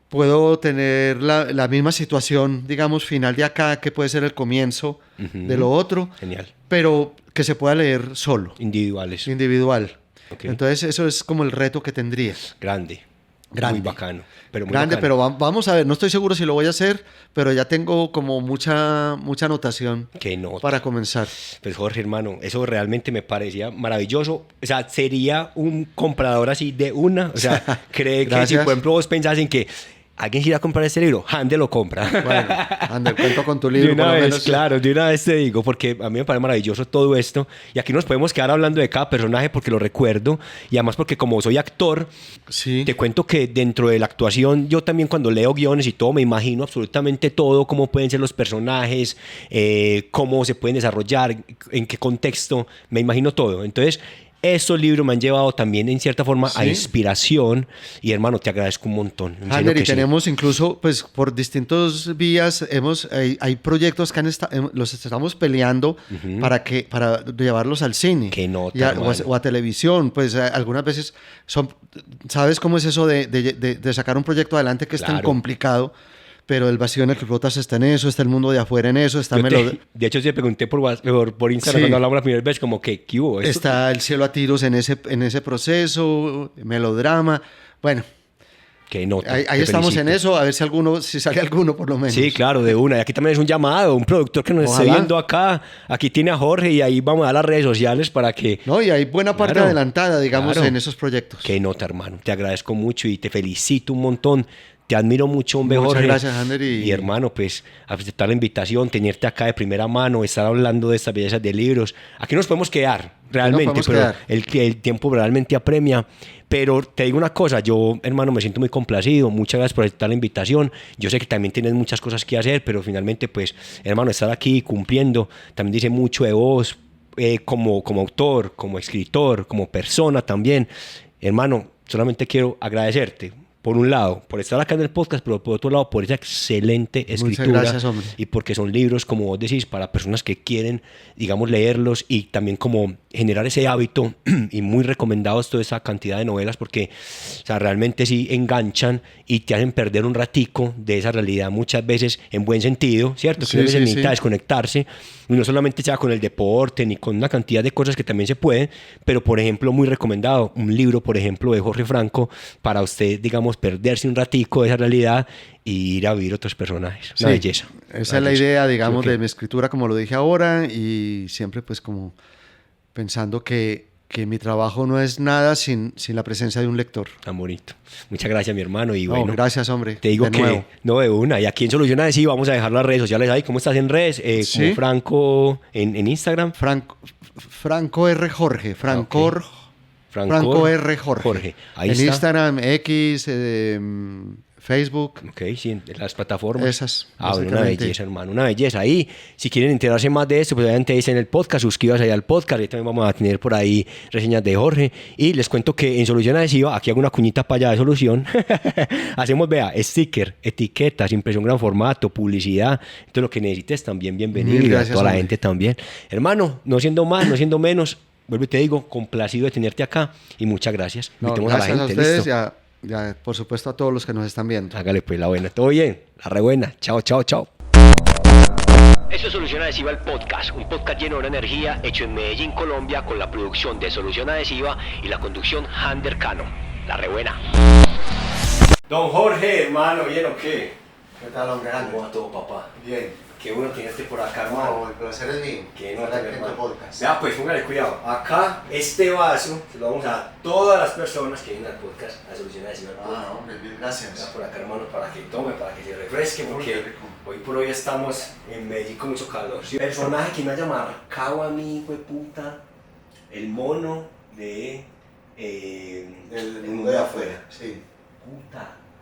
puedo tener la misma situación, digamos, final de acá, que puede ser el comienzo de lo otro. Genial. Pero que se pueda leer solo. Individual. Okay. Entonces, eso es como el reto que tendría. Grande. Muy bacano. Pero vamos a ver, no estoy seguro si lo voy a hacer, pero ya tengo como mucha anotación para comenzar. Pues Jorge, hermano, eso realmente me parecía maravilloso. O sea, sería un comprador así de una. O sea, cree que si, por ejemplo, vos pensás en que alguien quiera comprar este libro, Hande lo compra. Bueno, Hande, cuento con tu libro. De una vez te digo, porque a mí me parece maravilloso todo esto. Y aquí nos podemos quedar hablando de cada personaje porque lo recuerdo. Y además porque como soy actor, te cuento que dentro de la actuación, yo también cuando leo guiones y todo, me imagino absolutamente todo, cómo pueden ser los personajes, cómo se pueden desarrollar, en qué contexto, me imagino todo. Entonces, estos libros me han llevado también en cierta forma a inspiración y hermano, te agradezco un montón. Hander, y tenemos incluso, pues por distintos vías, hay proyectos que los estamos peleando para llevarlos al cine o a televisión. Pues algunas veces ¿sabes cómo es eso de sacar un proyecto adelante que es tan complicado? Pero el vacío en el que flotas está en eso, está el mundo de afuera en eso, está de hecho, te pregunté por Instagram cuando hablamos la primera vez, como que, ¿qué hubo? Está el cielo a tiros en ese proceso, melodrama. Bueno, ahí estamos en eso, a ver si sale alguno por lo menos. Sí, claro, de una. Y aquí también es un llamado, un productor que nos esté viendo acá. Aquí tiene a Jorge y ahí vamos a dar las redes sociales para que... No, y hay buena parte adelantada, digamos, en esos proyectos. Qué nota, hermano. Te agradezco mucho y te felicito un montón. Te admiro mucho, hombre, Jorge. Muchas gracias, Ander. Y hermano, pues, aceptar la invitación, tenerte acá de primera mano, estar hablando de estas bellezas de libros. Aquí nos podemos quedar, realmente, pero el tiempo realmente apremia. Pero te digo una cosa, yo, hermano, me siento muy complacido. Muchas gracias por aceptar la invitación. Yo sé que también tienes muchas cosas que hacer, pero finalmente, pues, hermano, estar aquí cumpliendo también dice mucho de vos, como autor, como escritor, como persona también. Hermano, solamente quiero agradecerte. Por un lado, por estar acá en el podcast, pero por otro lado, por esa excelente escritura. Muchas gracias, hombre. Y porque son libros, como vos decís, para personas que quieren, digamos, leerlos y también como generar ese hábito y muy recomendados toda esa cantidad de novelas porque, o sea, realmente sí enganchan y te hacen perder un ratico de esa realidad muchas veces en buen sentido, ¿cierto? Que a veces necesita desconectarse y no solamente sea con el deporte ni con una cantidad de cosas que también se pueden, pero por ejemplo, muy recomendado, un libro, por ejemplo, de Jorge Franco para usted, digamos, perderse un ratico de esa realidad y ir a vivir otros personajes. Una belleza. Esa es la idea, digamos, de mi escritura, como lo dije ahora, y siempre pues como pensando que que mi trabajo no es nada sin la presencia de un lector. Tan bonito. Muchas gracias, mi hermano. Y No, bueno, gracias, hombre. te digo de que nuevo. no de una. Y aquí en Soluciona de Sí vamos a dejar las redes sociales ahí. ¿Cómo estás en redes? Sí. Como Franco en Instagram. Franco R. Jorge. Franco R. Jorge. Ahí en está. Instagram, X, Facebook. Ok, sí, en las plataformas. Esas, Ah, bueno, una básicamente. belleza, hermano, una belleza. Ahí, si quieren enterarse más de esto, pues obviamente dicen el podcast, suscríbanse ahí al podcast. Ahí también vamos a tener por ahí reseñas de Jorge. Y les cuento que en Solución Adhesiva, aquí hago una cuñita para allá de solución. Hacemos, vea, sticker, etiquetas, impresión gran formato, publicidad. Entonces, lo que necesites también, bienvenido. Mil Y a gracias, toda la hombre. gente también. Hermano, no siendo más, no siendo menos, vuelvo y te digo, complacido de tenerte acá. Y muchas gracias. No, Invitemos gracias a la a gente, ustedes ¿listo? y por supuesto a todos los que nos están viendo. Hágale pues la buena. Todo bien, la re buena. Chao, chao, chao. Esto es Solución Adhesiva, el podcast. Un podcast lleno de energía, hecho en Medellín, Colombia, con la producción de Solución Adhesiva y la conducción Hander Cano. La rebuena. Don Jorge, hermano, ¿bien o qué? ¿Qué tal, hombre? ¿Cómo va todo, papá? Bien. Qué bueno tenerte por acá, hermano. el placer es mío. Qué nota, mi hermano. Vea, pues, póngale cuidado. Acá, este vaso, se lo vamos a dar a todas las personas que vienen al podcast a Solucionar Adhesiva. Hombre, bien, Vea gracias. por acá, hermano, para que tome, para que se refresque, Uy, porque qué rico. hoy por hoy estamos en Medellín con mucho calor. ¿Sí? El personaje que me haya marcado a mí, fue puta, el mono de... Del mundo de afuera, sí. Puta,